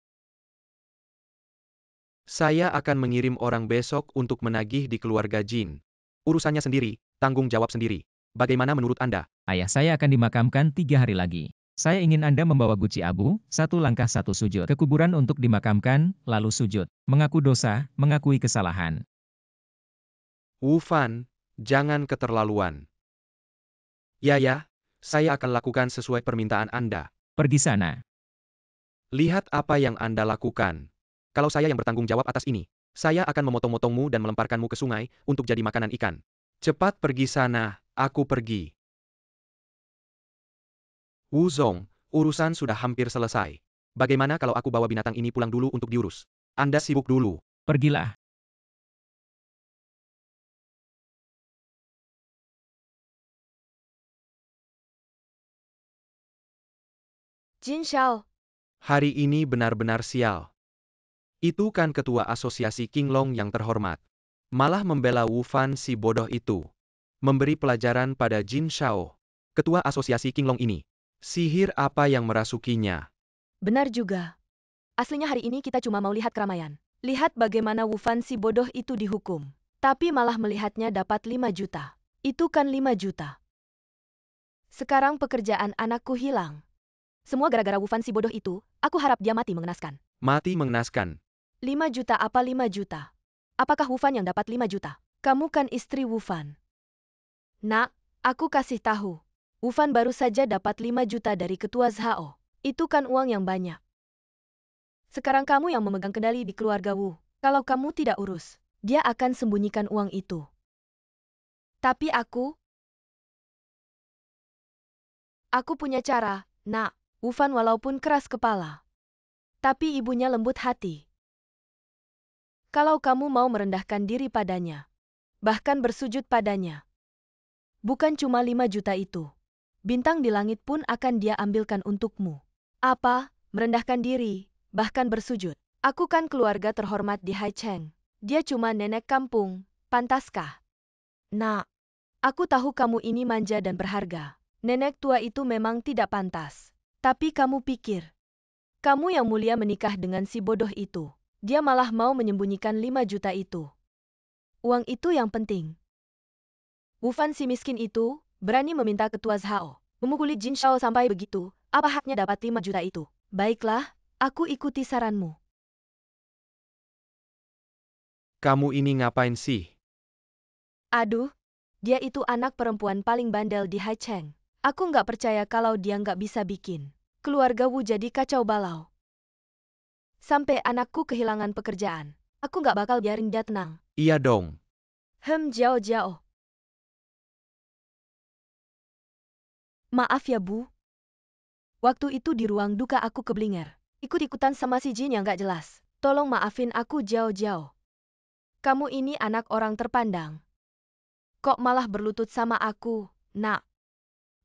Saya akan mengirim orang besok untuk menagih di keluarga Jin. Urusannya sendiri, tanggung jawab sendiri. Bagaimana menurut Anda? Ayah saya akan dimakamkan 3 hari lagi. Saya ingin Anda membawa guci abu, satu langkah satu sujud, ke kuburan untuk dimakamkan, lalu sujud, mengaku dosa, mengakui kesalahan. Wu Fan, jangan keterlaluan. Ya, saya akan lakukan sesuai permintaan Anda. Pergi sana. Lihat apa yang Anda lakukan. Kalau saya yang bertanggung jawab atas ini, saya akan memotong-motongmu dan melemparkanmu ke sungai untuk jadi makanan ikan. Cepat pergi sana, aku pergi. Wu Zong, urusan sudah hampir selesai. Bagaimana kalau aku bawa binatang ini pulang dulu untuk diurus? Anda sibuk dulu. Pergilah. Jin Shao, Hari ini benar-benar sial. Itu kan ketua asosiasi Qinglong yang terhormat. Malah membela Wu Fan si bodoh itu. Memberi pelajaran pada Jin Shao, ketua asosiasi Qinglong ini. Sihir apa yang merasukinya? benar juga. Aslinya hari ini kita cuma mau lihat keramaian. Lihat bagaimana Wu Fan si bodoh itu dihukum. Tapi malah melihatnya dapat 5 juta. Itu kan 5 juta. Sekarang pekerjaan anakku hilang. Semua gara-gara Wu Fan si bodoh itu, aku harap dia mati mengenaskan. Mati mengenaskan. 5 juta apa 5 juta? Apakah Wu Fan yang dapat 5 juta? Kamu kan istri Wu Fan. Nak, aku kasih tahu. Wu Fan baru saja dapat 5 juta dari ketua Zhao. Itu kan uang yang banyak. Sekarang kamu yang memegang kendali di keluarga Wu. Kalau kamu tidak urus, dia akan sembunyikan uang itu. Tapi aku punya cara, nak. Wu Fan walaupun keras kepala, tapi ibunya lembut hati. Kalau kamu mau merendahkan diri padanya, bahkan bersujud padanya, bukan cuma 5 juta itu. Bintang di langit pun akan dia ambilkan untukmu. Apa? Merendahkan diri, bahkan bersujud. Aku kan keluarga terhormat di Haicheng. Dia cuma nenek kampung, pantaskah? Nak, aku tahu kamu ini manja dan berharga. Nenek tua itu memang tidak pantas. Tapi kamu pikir, kamu yang mulia menikah dengan si bodoh itu. Dia malah mau menyembunyikan 5 juta itu. Uang itu yang penting. Wu Fan si miskin itu, berani meminta ketua Zhao memukuli Jin Shao sampai begitu, apa haknya dapat 5 juta itu? Baiklah, aku ikuti saranmu. Kamu ini ngapain sih? Aduh, dia itu anak perempuan paling bandel di Haicheng. Aku nggak percaya kalau dia nggak bisa bikin keluarga Wu jadi kacau balau. Sampai anakku kehilangan pekerjaan. Aku nggak bakal biarin dia tenang. Iya dong. Jiao. Maaf ya Bu. Waktu itu di ruang duka aku keblinger. Ikut-ikutan sama si Jin yang nggak jelas. Tolong maafin aku Jiao. Kamu ini anak orang terpandang. Kok malah berlutut sama aku, nak?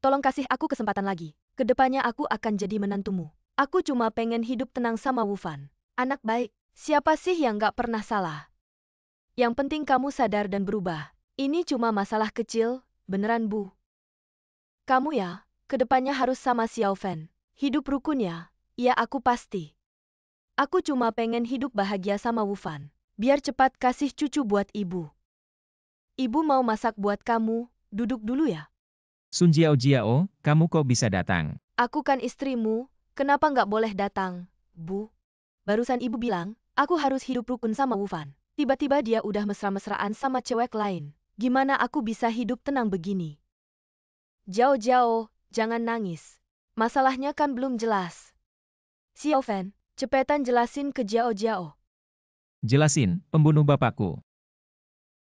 Tolong kasih aku kesempatan lagi. Kedepannya aku akan jadi menantumu. Aku cuma pengen hidup tenang sama Wu Fan. Anak baik, siapa sih yang gak pernah salah? Yang penting kamu sadar dan berubah. Ini cuma masalah kecil, beneran Bu. Kamu ya, kedepannya harus sama Xiao Fan. Hidup rukun ya, iya aku pasti. Aku cuma pengen hidup bahagia sama Wu Fan. Biar cepat kasih cucu buat ibu. Ibu mau masak buat kamu, duduk dulu ya. Sun Jiao, kamu kok bisa datang? Aku kan istrimu, kenapa nggak boleh datang, Bu? Barusan ibu bilang, aku harus hidup rukun sama Wu Fan. Tiba-tiba dia udah mesra-mesraan sama cewek lain. Gimana aku bisa hidup tenang begini? Jiao, jangan nangis. Masalahnya kan belum jelas. Xiao Fan, cepetan jelasin ke Jiao. Jelasin, pembunuh bapakku.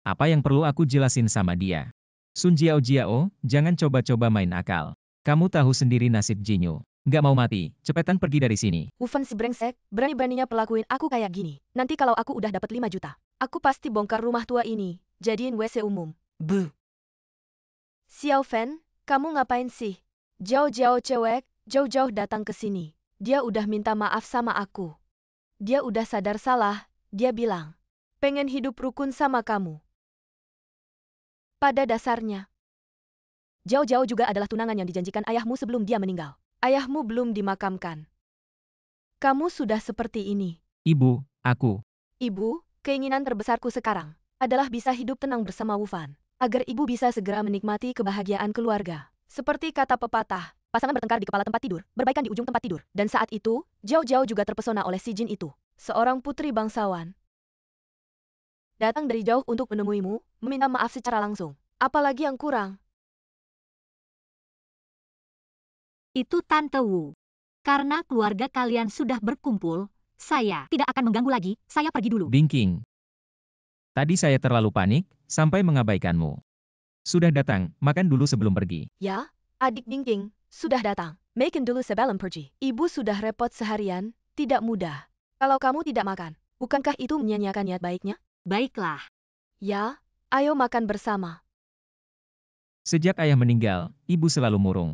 Apa yang perlu aku jelasin sama dia? Sun Jiao, jangan coba-coba main akal. Kamu tahu sendiri nasib Jinyu. Nggak mau mati, cepetan pergi dari sini. Wu Fan si brengsek, berani-beraninya pelakuin aku kayak gini. Nanti kalau aku udah dapat 5 juta, aku pasti bongkar rumah tua ini, jadiin WC umum. Buh. Xiao Fan, kamu ngapain sih? Jiao cewek, jauh-jauh datang ke sini. Dia udah minta maaf sama aku. Dia udah sadar salah, dia bilang, pengen hidup rukun sama kamu. Pada dasarnya, Jiao juga adalah tunangan yang dijanjikan ayahmu sebelum dia meninggal. Ayahmu belum dimakamkan. Kamu sudah seperti ini. Ibu, aku. Ibu, keinginan terbesarku sekarang adalah bisa hidup tenang bersama Wu Fan. Agar ibu bisa segera menikmati kebahagiaan keluarga. Seperti kata pepatah, pasangan bertengkar di kepala tempat tidur, berbaikan di ujung tempat tidur. Dan saat itu, Jiao Jiao juga terpesona oleh si jin itu. Seorang putri bangsawan datang dari jauh untuk menemuimu, meminta maaf secara langsung. Apalagi yang kurang? Itu Tante Wu. Karena keluarga kalian sudah berkumpul, saya tidak akan mengganggu lagi, saya pergi dulu. Bingking. Tadi saya terlalu panik, sampai mengabaikanmu. Sudah datang, makan dulu sebelum pergi. Ya, adik Bingking, sudah datang. Makan dulu sebelum pergi. Ibu sudah repot seharian, tidak mudah. Kalau kamu tidak makan, bukankah itu menyia-nyiakan niat baiknya? Baiklah. Ya, ayo makan bersama. Sejak ayah meninggal, ibu selalu murung.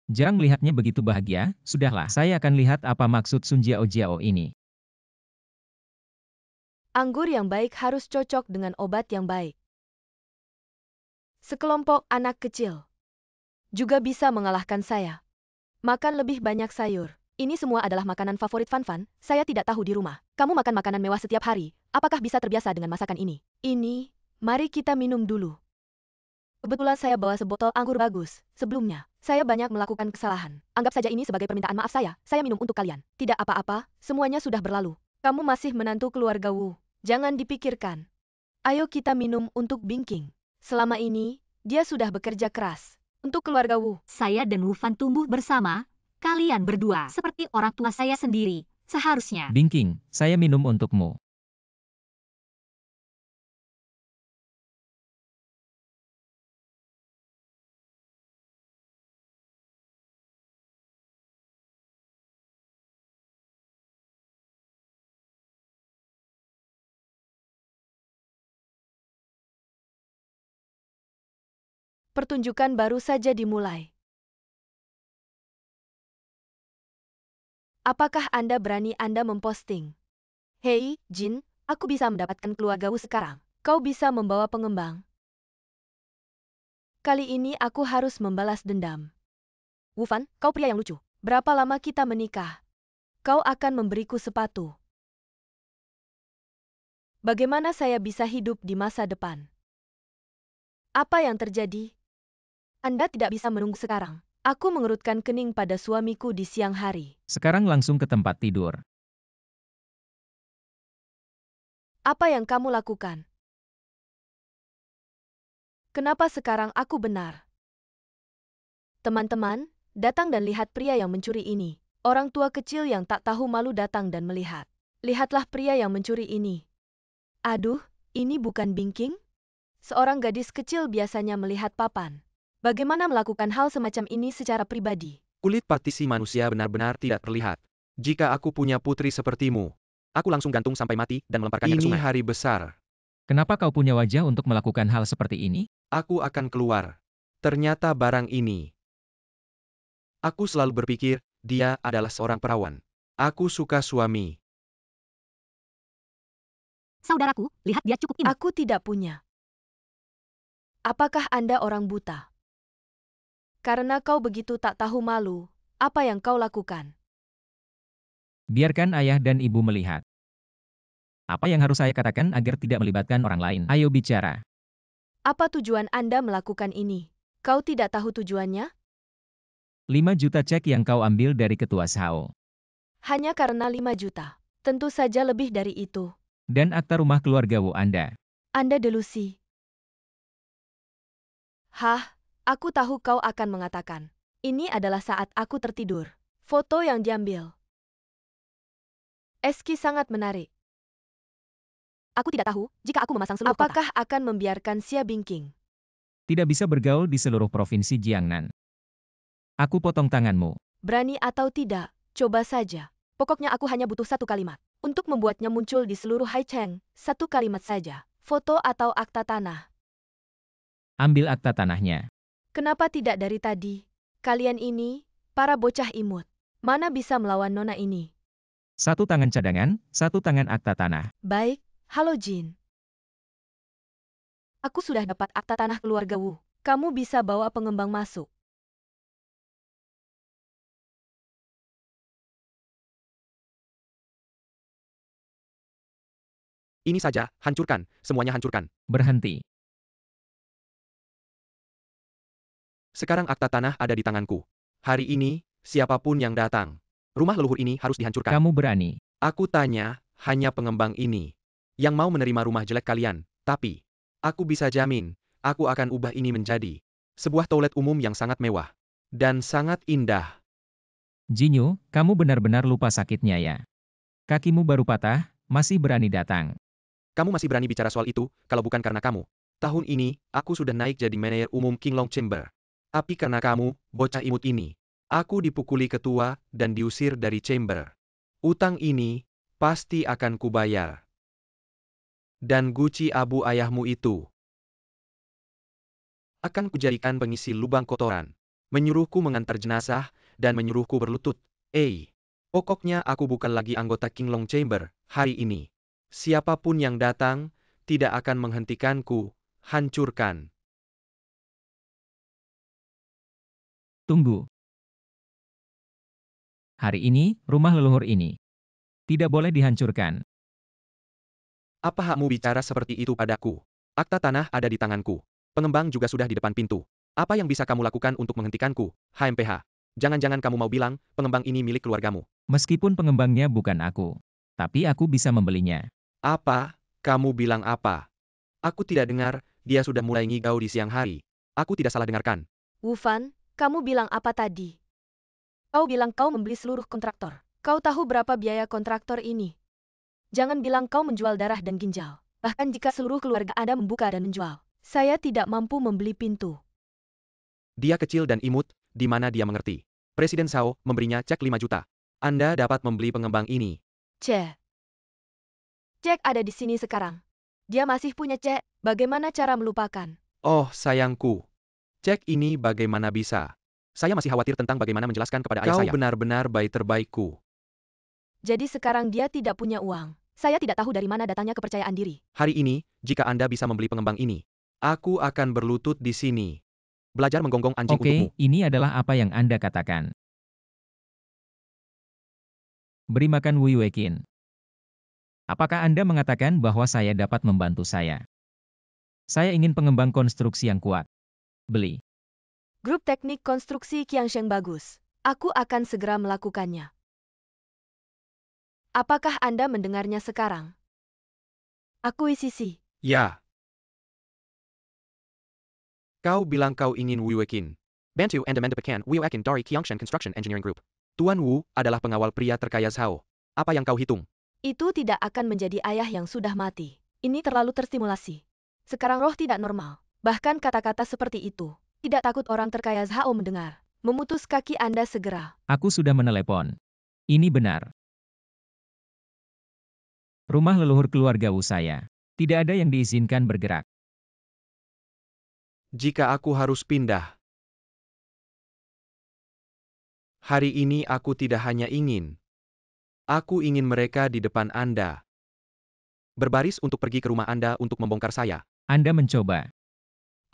Jarang melihatnya begitu bahagia, sudahlah, saya akan lihat apa maksud Sun Jiao Jiao ini. Anggur yang baik harus cocok dengan obat yang baik. Sekelompok anak kecil juga bisa mengalahkan saya. Makan lebih banyak sayur. Ini semua adalah makanan favorit Fan Fan, saya tidak tahu di rumah. Kamu makan makanan mewah setiap hari, apakah bisa terbiasa dengan masakan ini? Ini, mari kita minum dulu. Kebetulan saya bawa sebotol anggur bagus. Sebelumnya, saya banyak melakukan kesalahan. Anggap saja ini sebagai permintaan maaf saya minum untuk kalian. Tidak apa-apa, semuanya sudah berlalu. Kamu masih menantu keluarga Wu. Jangan dipikirkan. Ayo kita minum untuk Bingking. Selama ini, dia sudah bekerja keras untuk keluarga Wu. Saya dan Wu Fan tumbuh bersama, kalian berdua seperti orang tua saya sendiri, seharusnya. Bingking, saya minum untukmu. Pertunjukan baru saja dimulai. Apakah Anda berani Anda memposting? Hei, Jin, aku bisa mendapatkan keluarga Wu sekarang. Kau bisa membawa pengembang. Kali ini aku harus membalas dendam. Wu Fan, kau pria yang lucu. Berapa lama kita menikah? Kau akan memberiku sepatu. Bagaimana saya bisa hidup di masa depan? Apa yang terjadi? Anda tidak bisa menunggu sekarang. Aku mengerutkan kening pada suamiku di siang hari. Sekarang langsung ke tempat tidur. Apa yang kamu lakukan? Kenapa sekarang aku benar? Teman-teman, datang dan lihat pria yang mencuri ini. Orang tua kecil yang tak tahu malu datang dan melihat. Lihatlah pria yang mencuri ini. Aduh, ini bukan Bingking? Seorang gadis kecil biasanya melihat papan. Bagaimana melakukan hal semacam ini secara pribadi? Kulit partisi manusia benar-benar tidak terlihat. Jika aku punya putri sepertimu, aku langsung gantung sampai mati dan melemparkannya ke sungai. Ini hari besar. Kenapa kau punya wajah untuk melakukan hal seperti ini? Aku akan keluar. Ternyata barang ini. Aku selalu berpikir, dia adalah seorang perawan. Aku suka suami. Saudaraku, lihat dia cukup imut. Aku tidak punya. Apakah Anda orang buta? Karena kau begitu tak tahu malu, apa yang kau lakukan? Biarkan ayah dan ibu melihat. Apa yang harus saya katakan agar tidak melibatkan orang lain? Ayo bicara. Apa tujuan Anda melakukan ini? Kau tidak tahu tujuannya? 5 juta cek yang kau ambil dari ketua Sao. Hanya karena 5 juta. Tentu saja lebih dari itu. Dan akta rumah keluarga Wu Anda. Anda delusi. Hah, aku tahu kau akan mengatakan. Ini adalah saat aku tertidur. Foto yang diambil. Eski sangat menarik. Aku tidak tahu, jika aku memasang seluruh kota. Apakah akan membiarkan Xia Bingking? Tidak bisa bergaul di seluruh provinsi Jiangnan. Aku potong tanganmu. Berani atau tidak, coba saja. Pokoknya aku hanya butuh satu kalimat. Untuk membuatnya muncul di seluruh Haicheng, satu kalimat saja. Foto atau akta tanah. Ambil akta tanahnya. Kenapa tidak dari tadi? Kalian ini, para bocah imut. Mana bisa melawan nona ini? 1 tangan cadangan, 1 tangan akta tanah. Baik, halo Jin. Aku sudah dapat akta tanah keluarga Wu. Kamu bisa bawa pengembang masuk. Ini saja, hancurkan, semuanya hancurkan. Berhenti. Sekarang akta tanah ada di tanganku. Hari ini, siapapun yang datang, rumah leluhur ini harus dihancurkan. Kamu berani. Aku tanya, hanya pengembang ini yang mau menerima rumah jelek kalian, tapi aku bisa jamin, aku akan ubah ini menjadi sebuah toilet umum yang sangat mewah dan sangat indah. Jinyu, kamu benar-benar lupa sakitnya ya. Kakimu baru patah, masih berani datang. Kamu masih berani bicara soal itu, kalau bukan karena kamu. Tahun ini, aku sudah naik jadi manajer umum Qinglong Chamber. Tapi karena kamu, bocah imut ini, aku dipukuli ketua dan diusir dari chamber. Utang ini, pasti akan kubayar. Dan guci abu ayahmu itu akan kujadikan pengisi lubang kotoran, menyuruhku mengantar jenazah, dan menyuruhku berlutut. Pokoknya aku bukan lagi anggota Qinglong Chamber hari ini. Siapapun yang datang, tidak akan menghentikanku, hancurkan. Tunggu. Hari ini, rumah leluhur ini tidak boleh dihancurkan. Apa hakmu bicara seperti itu padaku? Akta tanah ada di tanganku. Pengembang juga sudah di depan pintu. Apa yang bisa kamu lakukan untuk menghentikanku, HMPH? Jangan-jangan kamu mau bilang, pengembang ini milik keluargamu. Meskipun pengembangnya bukan aku, tapi aku bisa membelinya. Apa? Kamu bilang apa? Aku tidak dengar, dia sudah mulai ngigau di siang hari. Aku tidak salah dengarkan. Wu Fan, kamu bilang apa tadi? Kau bilang kau membeli seluruh kontraktor. Kau tahu berapa biaya kontraktor ini? Jangan bilang kau menjual darah dan ginjal. Bahkan jika seluruh keluarga Anda membuka dan menjual, saya tidak mampu membeli pintu. Dia kecil dan imut, di mana dia mengerti. Presiden Zhao memberinya cek 5 juta. Anda dapat membeli pengembang ini. Cek ada di sini sekarang. Dia masih punya cek, bagaimana cara melupakan? Oh, sayangku. Cek ini bagaimana bisa? Saya masih khawatir tentang bagaimana menjelaskan kepada ayah saya. Kau benar-benar bayi terbaikku. Jadi sekarang dia tidak punya uang. Saya tidak tahu dari mana datangnya kepercayaan diri. Hari ini, jika Anda bisa membeli pengembang ini, aku akan berlutut di sini. Belajar menggonggong anjing untukmu. Oke, ini adalah apa yang Anda katakan. Beri makan Wu Yuekin. Apakah Anda mengatakan bahwa saya dapat membantu saya? Saya ingin pengembang konstruksi yang kuat. Beli. Grup teknik konstruksi Qiangsheng bagus. Aku akan segera melakukannya. Apakah Anda mendengarnya sekarang? Akuisisi. Ya. Kau bilang kau ingin Wu Yuekin. Bantu and Pekan Wu Yuekin dari Qiangshan Construction Engineering Group. Tuan Wu adalah pengawal pria terkaya Zhao. Apa yang kau hitung? Itu tidak akan menjadi ayah yang sudah mati. Ini terlalu terstimulasi. Sekarang roh tidak normal. Bahkan kata-kata seperti itu. Tidak takut orang terkaya Zhao mendengar. Memutus kaki Anda segera. Aku sudah menelepon. Ini benar. Rumah leluhur keluarga Wu saya. Tidak ada yang diizinkan bergerak. Jika aku harus pindah. Hari ini aku tidak hanya ingin. Aku ingin mereka di depan Anda. Berbaris untuk pergi ke rumah Anda untuk membongkar saya. Anda mencoba.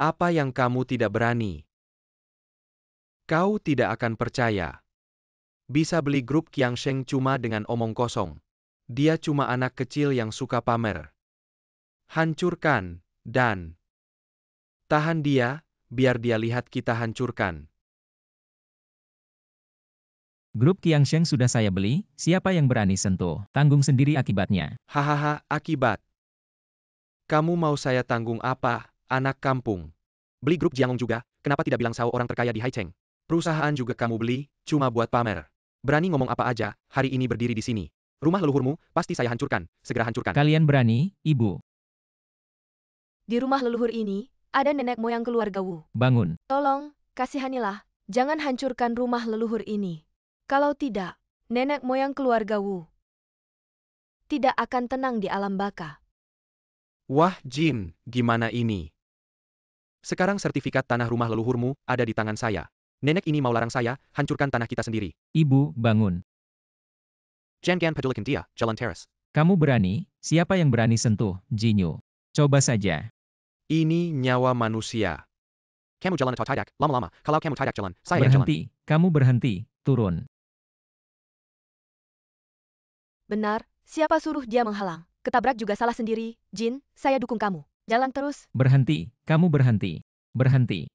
Apa yang kamu tidak berani? Kau tidak akan percaya. Bisa beli grup Qiangsheng cuma dengan omong kosong. Dia cuma anak kecil yang suka pamer. Hancurkan, dan tahan dia, biar dia lihat kita hancurkan. Grup Qiangsheng sudah saya beli, siapa yang berani sentuh, tanggung sendiri akibatnya. Hahaha, akibat. Kamu mau saya tanggung apa, anak kampung? Beli grup Jiangong juga, kenapa tidak bilang Zhao orang terkaya di Haicheng? Perusahaan juga kamu beli, cuma buat pamer. Berani ngomong apa aja, hari ini berdiri di sini. Rumah leluhurmu, pasti saya hancurkan, segera hancurkan. Kalian berani, Ibu? Di rumah leluhur ini, ada nenek moyang keluarga Wu. Bangun. Tolong, kasihanilah. Jangan hancurkan rumah leluhur ini. Kalau tidak, nenek moyang keluarga Wu tidak akan tenang di alam baka. Wah, Jin, gimana ini? Sekarang sertifikat tanah rumah leluhurmu ada di tangan saya. Nenek ini mau larang saya, hancurkan tanah kita sendiri. Ibu, bangun. Jangan pedulikan dia, Jalan Teras. Kamu berani? Siapa yang berani sentuh, Jinyu? Coba saja. Ini nyawa manusia. Kamu jalan atau tidak, lama-lama, kalau kamu tidak jalan, saya yang jalan. Berhenti. Kamu berhenti. Turun. Benar, siapa suruh dia menghalang? Ketabrak juga salah sendiri. Jin, saya dukung kamu. Jalan terus. Berhenti. Kamu berhenti. Berhenti.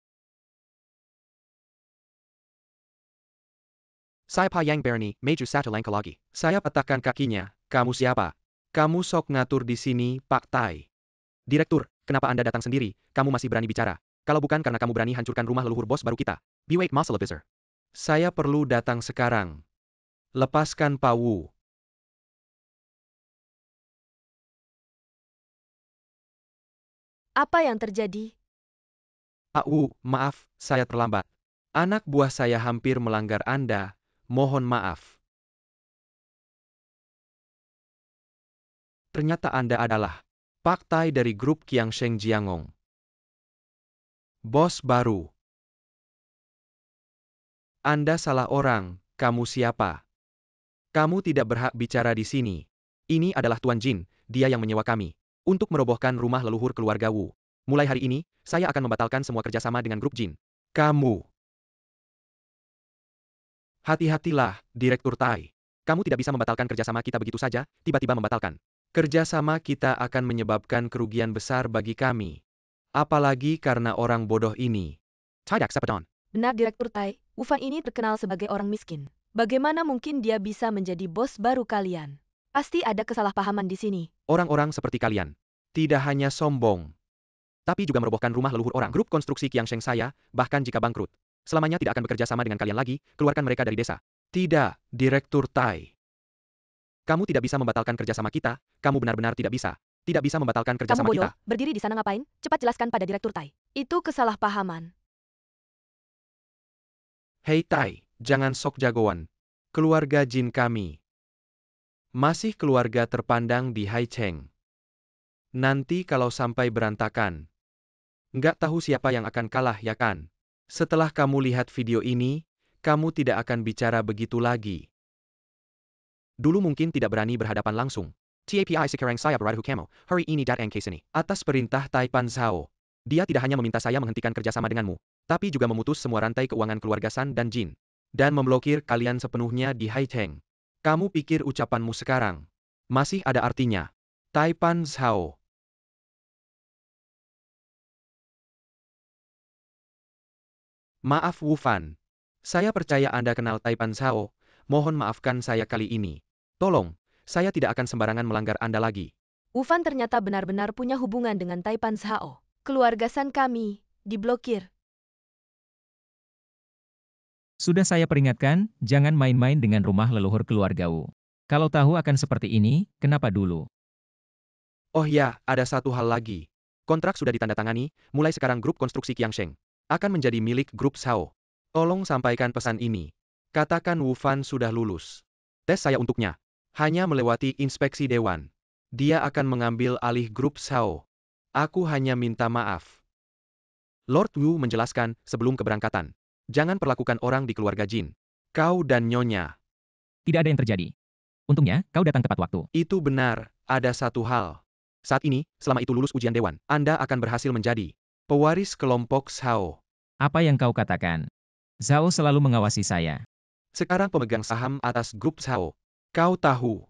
Saya Pa Yang Berni, maju satu langkah lagi. Saya patahkan kakinya. Kamu siapa? Kamu sok ngatur di sini, Pak Tai. Direktur, kenapa Anda datang sendiri? Kamu masih berani bicara. Kalau bukan karena kamu berani hancurkan rumah leluhur bos baru kita. Biwake Muscle Abuser. Saya perlu datang sekarang. Lepaskan Pak Wu. Apa yang terjadi? Pak Wu, maaf, saya terlambat. Anak buah saya hampir melanggar Anda. Mohon maaf. Ternyata Anda adalah Pak Tai dari grup Qiangsheng Jiangong. Bos baru. Anda salah orang, kamu siapa? Kamu tidak berhak bicara di sini. Ini adalah Tuan Jin, dia yang menyewa kami. Untuk merobohkan rumah leluhur keluarga Wu. Mulai hari ini, saya akan membatalkan semua kerjasama dengan grup Jin. Kamu. Hati-hatilah, Direktur Tai. Kamu tidak bisa membatalkan kerjasama kita begitu saja, tiba-tiba membatalkan. Kerjasama kita akan menyebabkan kerugian besar bagi kami. Apalagi karena orang bodoh ini. Tidak Sepedon. Benar Direktur Tai, Wu Fan ini terkenal sebagai orang miskin. Bagaimana mungkin dia bisa menjadi bos baru kalian? Pasti ada kesalahpahaman di sini. Orang-orang seperti kalian. Tidak hanya sombong. Tapi juga merobohkan rumah leluhur orang. Grup konstruksi Qiangsheng saya, bahkan jika bangkrut. Selamanya tidak akan bekerja sama dengan kalian lagi, keluarkan mereka dari desa. Tidak, Direktur Tai. Kamu tidak bisa membatalkan kerjasama kita, kamu benar-benar tidak bisa. Tidak bisa membatalkan Kamu kerjasama bodoh, kita. berdiri di sana ngapain? Cepat jelaskan pada Direktur Tai. Itu kesalahpahaman. Hei Tai, jangan sok jagoan. Keluarga Jin kami. Masih keluarga terpandang di Haicheng. Nanti kalau sampai berantakan. Nggak tahu siapa yang akan kalah ya kan? Setelah kamu lihat video ini, kamu tidak akan bicara begitu lagi. Dulu mungkin tidak berani berhadapan langsung. TAPI sekarang saya beradu kamu, hari ini datang ke sini. Atas perintah Tai Pan Zhao. Dia tidak hanya meminta saya menghentikan kerjasama denganmu, tapi juga memutus semua rantai keuangan keluarga San dan Jin. Dan memblokir kalian sepenuhnya di Haicheng. Kamu pikir ucapanmu sekarang masih ada artinya? Tai Pan Zhao. Maaf Wu Fan. Saya percaya Anda kenal Tai Pan Zhao, mohon maafkan saya kali ini. Tolong, saya tidak akan sembarangan melanggar Anda lagi. Wu Fan ternyata benar-benar punya hubungan dengan Tai Pan Zhao. Keluarga San kami diblokir. Sudah saya peringatkan, jangan main-main dengan rumah leluhur keluarga Wu. Kalau tahu akan seperti ini, kenapa dulu? Oh ya, ada satu hal lagi. Kontrak sudah ditandatangani, mulai sekarang grup konstruksi Qiangsheng akan menjadi milik grup Zhao. Tolong sampaikan pesan ini. Katakan Wu Fan sudah lulus. Tes saya untuknya. Hanya melewati inspeksi dewan. Dia akan mengambil alih grup Zhao. Aku hanya minta maaf. Lord Wu menjelaskan sebelum keberangkatan. Jangan perlakukan orang di keluarga Jin. Kau dan Nyonya. Tidak ada yang terjadi. Untungnya, kau datang tepat waktu. Itu benar, ada satu hal. Saat ini, selama itu lulus ujian dewan, Anda akan berhasil menjadi pewaris kelompok Zhao. Apa yang kau katakan? Zhao selalu mengawasi saya. Sekarang pemegang saham atas grup Zhao. Kau tahu.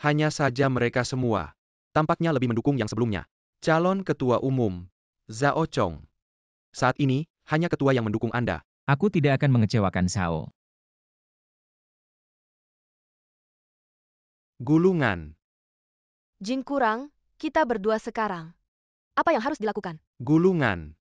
Hanya saja mereka semua tampaknya lebih mendukung yang sebelumnya. Calon ketua umum, Zhao Chong. Saat ini, hanya ketua yang mendukung Anda. Aku tidak akan mengecewakan Zhao. Gulungan. Jin kurang, kita berdua sekarang. Apa yang harus dilakukan? Gulungan.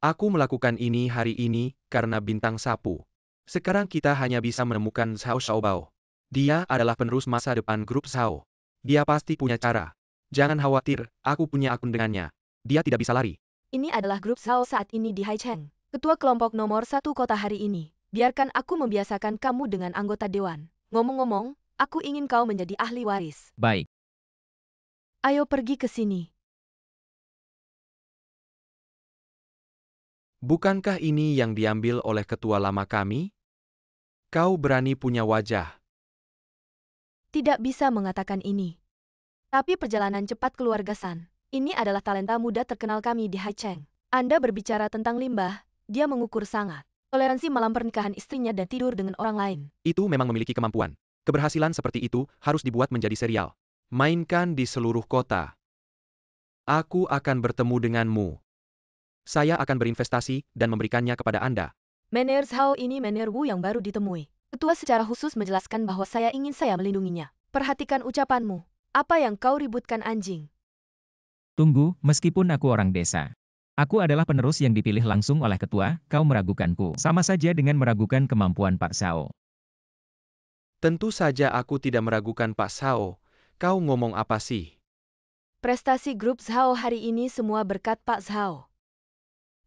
Aku melakukan ini hari ini karena bintang sapu. Sekarang kita hanya bisa menemukan Zhao Xiaobao. Dia adalah penerus masa depan grup Zhao. Dia pasti punya cara. Jangan khawatir, aku punya akun dengannya. Dia tidak bisa lari. Ini adalah grup Zhao saat ini di Haicheng. Ketua kelompok nomor 1 kota hari ini. Biarkan aku membiasakan kamu dengan anggota dewan. Ngomong-ngomong, aku ingin kau menjadi ahli waris. Baik. Ayo pergi ke sini. Bukankah ini yang diambil oleh ketua lama kami? Kau berani punya wajah. Tidak bisa mengatakan ini. Tapi perjalanan cepat keluarga San. Ini adalah talenta muda terkenal kami di Haicheng. Anda berbicara tentang limbah, dia mengukur sangat. Toleransi malam pernikahan istrinya dan tidur dengan orang lain. Itu memang memiliki kemampuan. Keberhasilan seperti itu harus dibuat menjadi serial. Mainkan di seluruh kota. Aku akan bertemu denganmu. Saya akan berinvestasi dan memberikannya kepada Anda. Mener Zhao ini Mener Wu yang baru ditemui. Ketua secara khusus menjelaskan bahwa saya ingin melindunginya. Perhatikan ucapanmu. Apa yang kau ributkan anjing? Tunggu, meskipun aku orang desa. Aku adalah penerus yang dipilih langsung oleh ketua, kau meragukanku. Sama saja dengan meragukan kemampuan Pak Zhao. Tentu saja aku tidak meragukan Pak Zhao. Kau ngomong apa sih? Prestasi grup Zhao hari ini semua berkat Pak Zhao.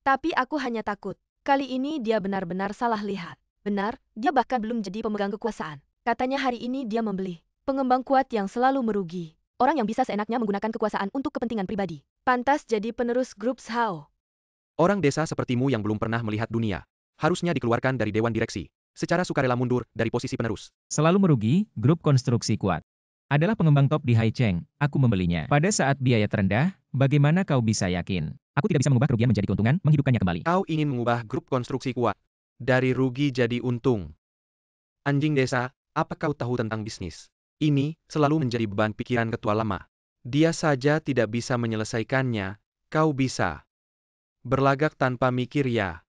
Tapi aku hanya takut. Kali ini dia benar-benar salah lihat. Benar, dia bahkan belum jadi pemegang kekuasaan. Katanya hari ini dia membeli pengembang kuat yang selalu merugi. Orang yang bisa seenaknya menggunakan kekuasaan untuk kepentingan pribadi. Pantas jadi penerus grup Zhao. Orang desa sepertimu yang belum pernah melihat dunia. Harusnya dikeluarkan dari Dewan Direksi. Secara sukarela mundur dari posisi penerus. Selalu merugi, grup konstruksi kuat. Adalah pengembang top di Haicheng, aku membelinya. Pada saat biaya terendah, bagaimana kau bisa yakin? Aku tidak bisa mengubah kerugian menjadi keuntungan, menghidupkannya kembali. Kau ingin mengubah grup konstruksi kuat. Dari rugi jadi untung. Anjing desa, apa kau tahu tentang bisnis? Ini selalu menjadi beban pikiran ketua lama. Dia saja tidak bisa menyelesaikannya, kau bisa. Berlagak tanpa mikir ya.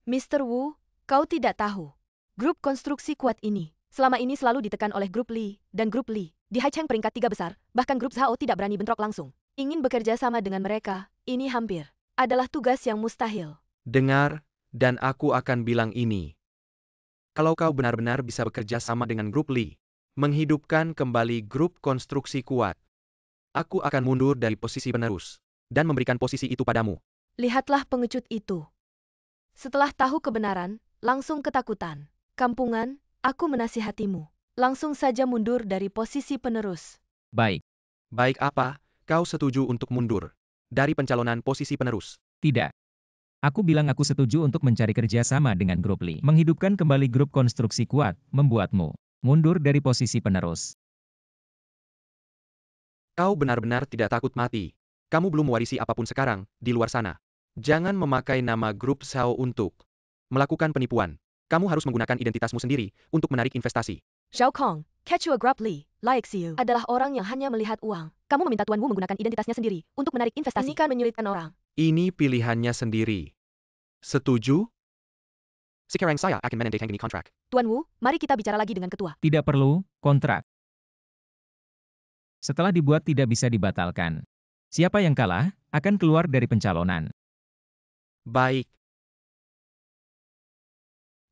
Mr. Wu, kau tidak tahu. Grup konstruksi kuat ini selama ini selalu ditekan oleh grup Li, dan grup Li di Haicheng peringkat 3 besar, bahkan grup Zhao tidak berani bentrok langsung. Ingin bekerja sama dengan mereka, ini hampir adalah tugas yang mustahil. Dengar, dan aku akan bilang ini. Kalau kau benar-benar bisa bekerja sama dengan grup Li, menghidupkan kembali grup konstruksi kuat, aku akan mundur dari posisi penerus, dan memberikan posisi itu padamu. Lihatlah pengecut itu. Setelah tahu kebenaran, langsung ketakutan. Kampungan, aku menasihatimu. Langsung saja mundur dari posisi penerus. Baik. Baik apa, kau setuju untuk mundur dari pencalonan posisi penerus? Tidak. Aku bilang aku setuju untuk mencari kerja sama dengan grup Li. Menghidupkan kembali grup konstruksi kuat, membuatmu mundur dari posisi penerus. Kau benar-benar tidak takut mati. Kamu belum mewarisi apapun sekarang, di luar sana. Jangan memakai nama grup Zhao untuk melakukan penipuan. Kamu harus menggunakan identitasmu sendiri untuk menarik investasi. Zhao Kong, Ketua Grup Li, Laik Siu, adalah orang yang hanya melihat uang. Kamu meminta Tuan Wu menggunakan identitasnya sendiri untuk menarik investasi. Ini kan menyulitkan orang. Ini pilihannya sendiri. Setuju? Sekarang saya akan menandatangani kontrak. Tuan Wu, mari kita bicara lagi dengan ketua. Tidak perlu, kontrak. Setelah dibuat tidak bisa dibatalkan. Siapa yang kalah, akan keluar dari pencalonan. Baik.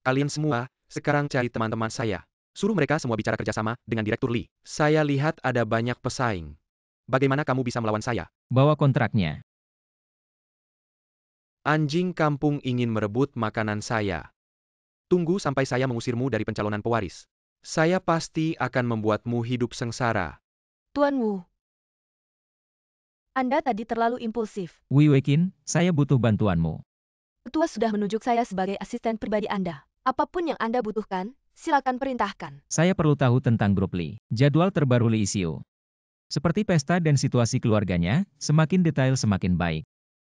Kalian semua, sekarang cari teman-teman saya. Suruh mereka semua bicara kerjasama dengan Direktur Li. Saya lihat ada banyak pesaing. Bagaimana kamu bisa melawan saya? Bawa kontraknya. Anjing kampung ingin merebut makanan saya. Tunggu sampai saya mengusirmu dari pencalonan pewaris. Saya pasti akan membuatmu hidup sengsara. Tuan Wu, Anda tadi terlalu impulsif. Wei Weiqin, saya butuh bantuanmu. Ketua sudah menunjuk saya sebagai asisten pribadi Anda. Apapun yang Anda butuhkan, silakan perintahkan. Saya perlu tahu tentang grup Li. Jadwal terbaru Li Xiu. Seperti pesta dan situasi keluarganya, semakin detail semakin baik.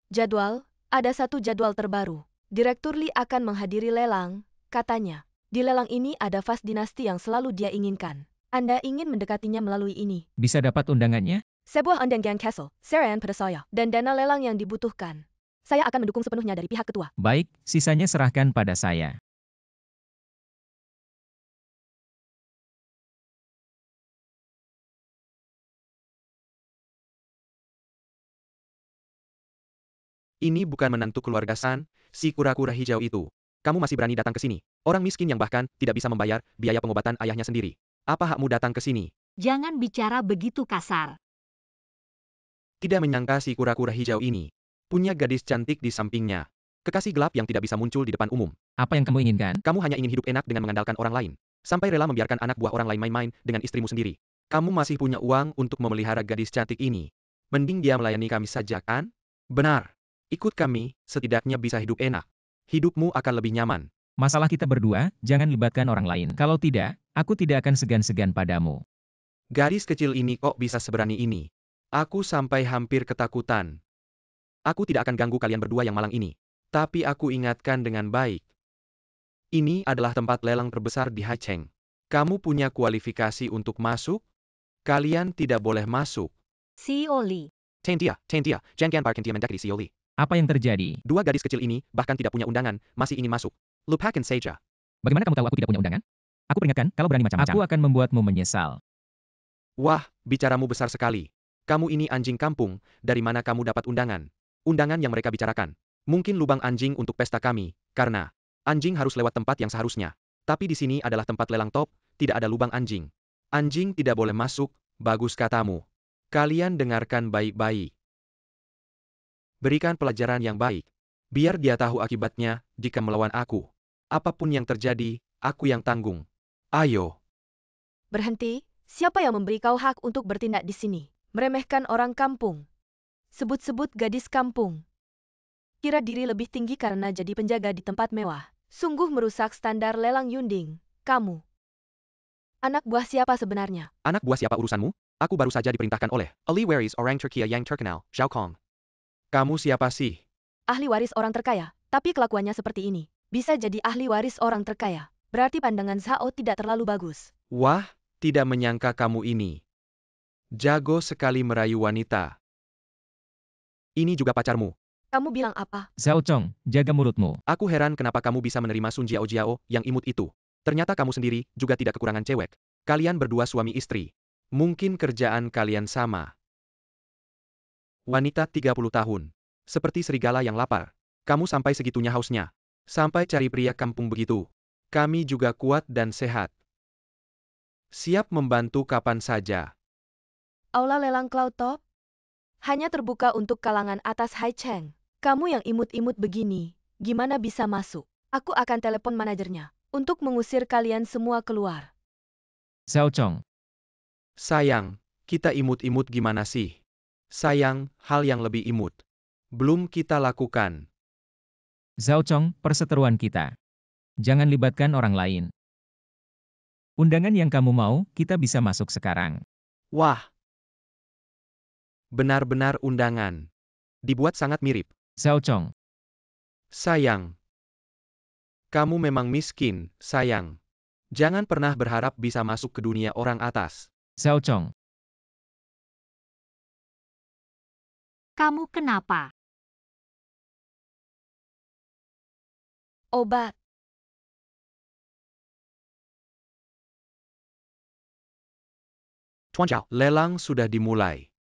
Jadwal, ada satu jadwal terbaru. Direktur Li akan menghadiri lelang, katanya. Di lelang ini ada vas dinasti yang selalu dia inginkan. Anda ingin mendekatinya melalui ini. Bisa dapat undangannya? Sebuah undangan castle, Serayan pada saya, dan dana lelang yang dibutuhkan. Saya akan mendukung sepenuhnya dari pihak ketua. Baik, sisanya serahkan pada saya. Ini bukan menantu keluarga San, si kura-kura hijau itu. Kamu masih berani datang ke sini. Orang miskin yang bahkan tidak bisa membayar biaya pengobatan ayahnya sendiri. Apa hakmu datang ke sini? Jangan bicara begitu kasar. Tidak menyangka si kura-kura hijau ini punya gadis cantik di sampingnya. Kekasih gelap yang tidak bisa muncul di depan umum. Apa yang kamu inginkan? Kamu hanya ingin hidup enak dengan mengandalkan orang lain. Sampai rela membiarkan anak buah orang lain main-main dengan istrimu sendiri. Kamu masih punya uang untuk memelihara gadis cantik ini. Mending dia melayani kami saja kan? Benar. Ikut kami, setidaknya bisa hidup enak. Hidupmu akan lebih nyaman. Masalah kita berdua, jangan libatkan orang lain. Kalau tidak, aku tidak akan segan-segan padamu. Gadis kecil ini kok bisa seberani ini? Aku sampai hampir ketakutan. Aku tidak akan ganggu kalian berdua yang malang ini. Tapi aku ingatkan dengan baik. Ini adalah tempat lelang terbesar di Haicheng. Kamu punya kualifikasi untuk masuk? Kalian tidak boleh masuk. CEO Li. Tentia, jangan parkin dia mendekati si Oli. Apa yang terjadi? Dua gadis kecil ini, bahkan tidak punya undangan, masih ingin masuk. Lupakan saja. Bagaimana kamu tahu aku tidak punya undangan? Aku peringatkan, kalau berani macam-macam, aku akan membuatmu menyesal. Wah, bicaramu besar sekali. Kamu ini anjing kampung, dari mana kamu dapat undangan? Undangan yang mereka bicarakan. Mungkin lubang anjing untuk pesta kami, karena anjing harus lewat tempat yang seharusnya. Tapi di sini adalah tempat lelang top, tidak ada lubang anjing. Anjing tidak boleh masuk, bagus katamu. Kalian dengarkan baik-baik. Berikan pelajaran yang baik. Biar dia tahu akibatnya, jika melawan aku. Apapun yang terjadi, aku yang tanggung. Ayo. Berhenti, siapa yang memberi kau hak untuk bertindak di sini? Meremehkan orang kampung. Sebut-sebut gadis kampung. Kira diri lebih tinggi karena jadi penjaga di tempat mewah. Sungguh merusak standar lelang Yunding. Kamu. Anak buah siapa sebenarnya? Anak buah siapa urusanmu? Aku baru saja diperintahkan oleh Ali Waris orang Turkiya yang terkenal, Zhao Kong. Kamu siapa sih? Ahli waris orang terkaya, tapi kelakuannya seperti ini. Bisa jadi ahli waris orang terkaya. Berarti pandangan Zhao tidak terlalu bagus. Wah, tidak menyangka kamu ini. Jago sekali merayu wanita. Ini juga pacarmu. Kamu bilang apa? Zhao Chong, jaga mulutmu. Aku heran kenapa kamu bisa menerima Sun Jiao Jiao yang imut itu. Ternyata kamu sendiri juga tidak kekurangan cewek. Kalian berdua suami istri. Mungkin kerjaan kalian sama. Wanita 30 tahun. Seperti serigala yang lapar. Kamu sampai segitunya hausnya. Sampai cari pria kampung begitu. Kami juga kuat dan sehat. Siap membantu kapan saja. Aula lelang Cloud Top? Hanya terbuka untuk kalangan atas Hai Cheng. Kamu yang imut-imut begini, gimana bisa masuk? Aku akan telepon manajernya untuk mengusir kalian semua keluar. Zhao Chong. Sayang, kita imut-imut gimana sih? Sayang, hal yang lebih imut. Belum kita lakukan. Zhao Chong, perseteruan kita. Jangan libatkan orang lain. Undangan yang kamu mau, kita bisa masuk sekarang. Wah. Benar-benar undangan. Dibuat sangat mirip. Zhao Chong. Sayang. Kamu memang miskin, sayang. Jangan pernah berharap bisa masuk ke dunia orang atas. Zhao Chong. Kamu kenapa? Obat. Tuan Zhao, lelang sudah dimulai.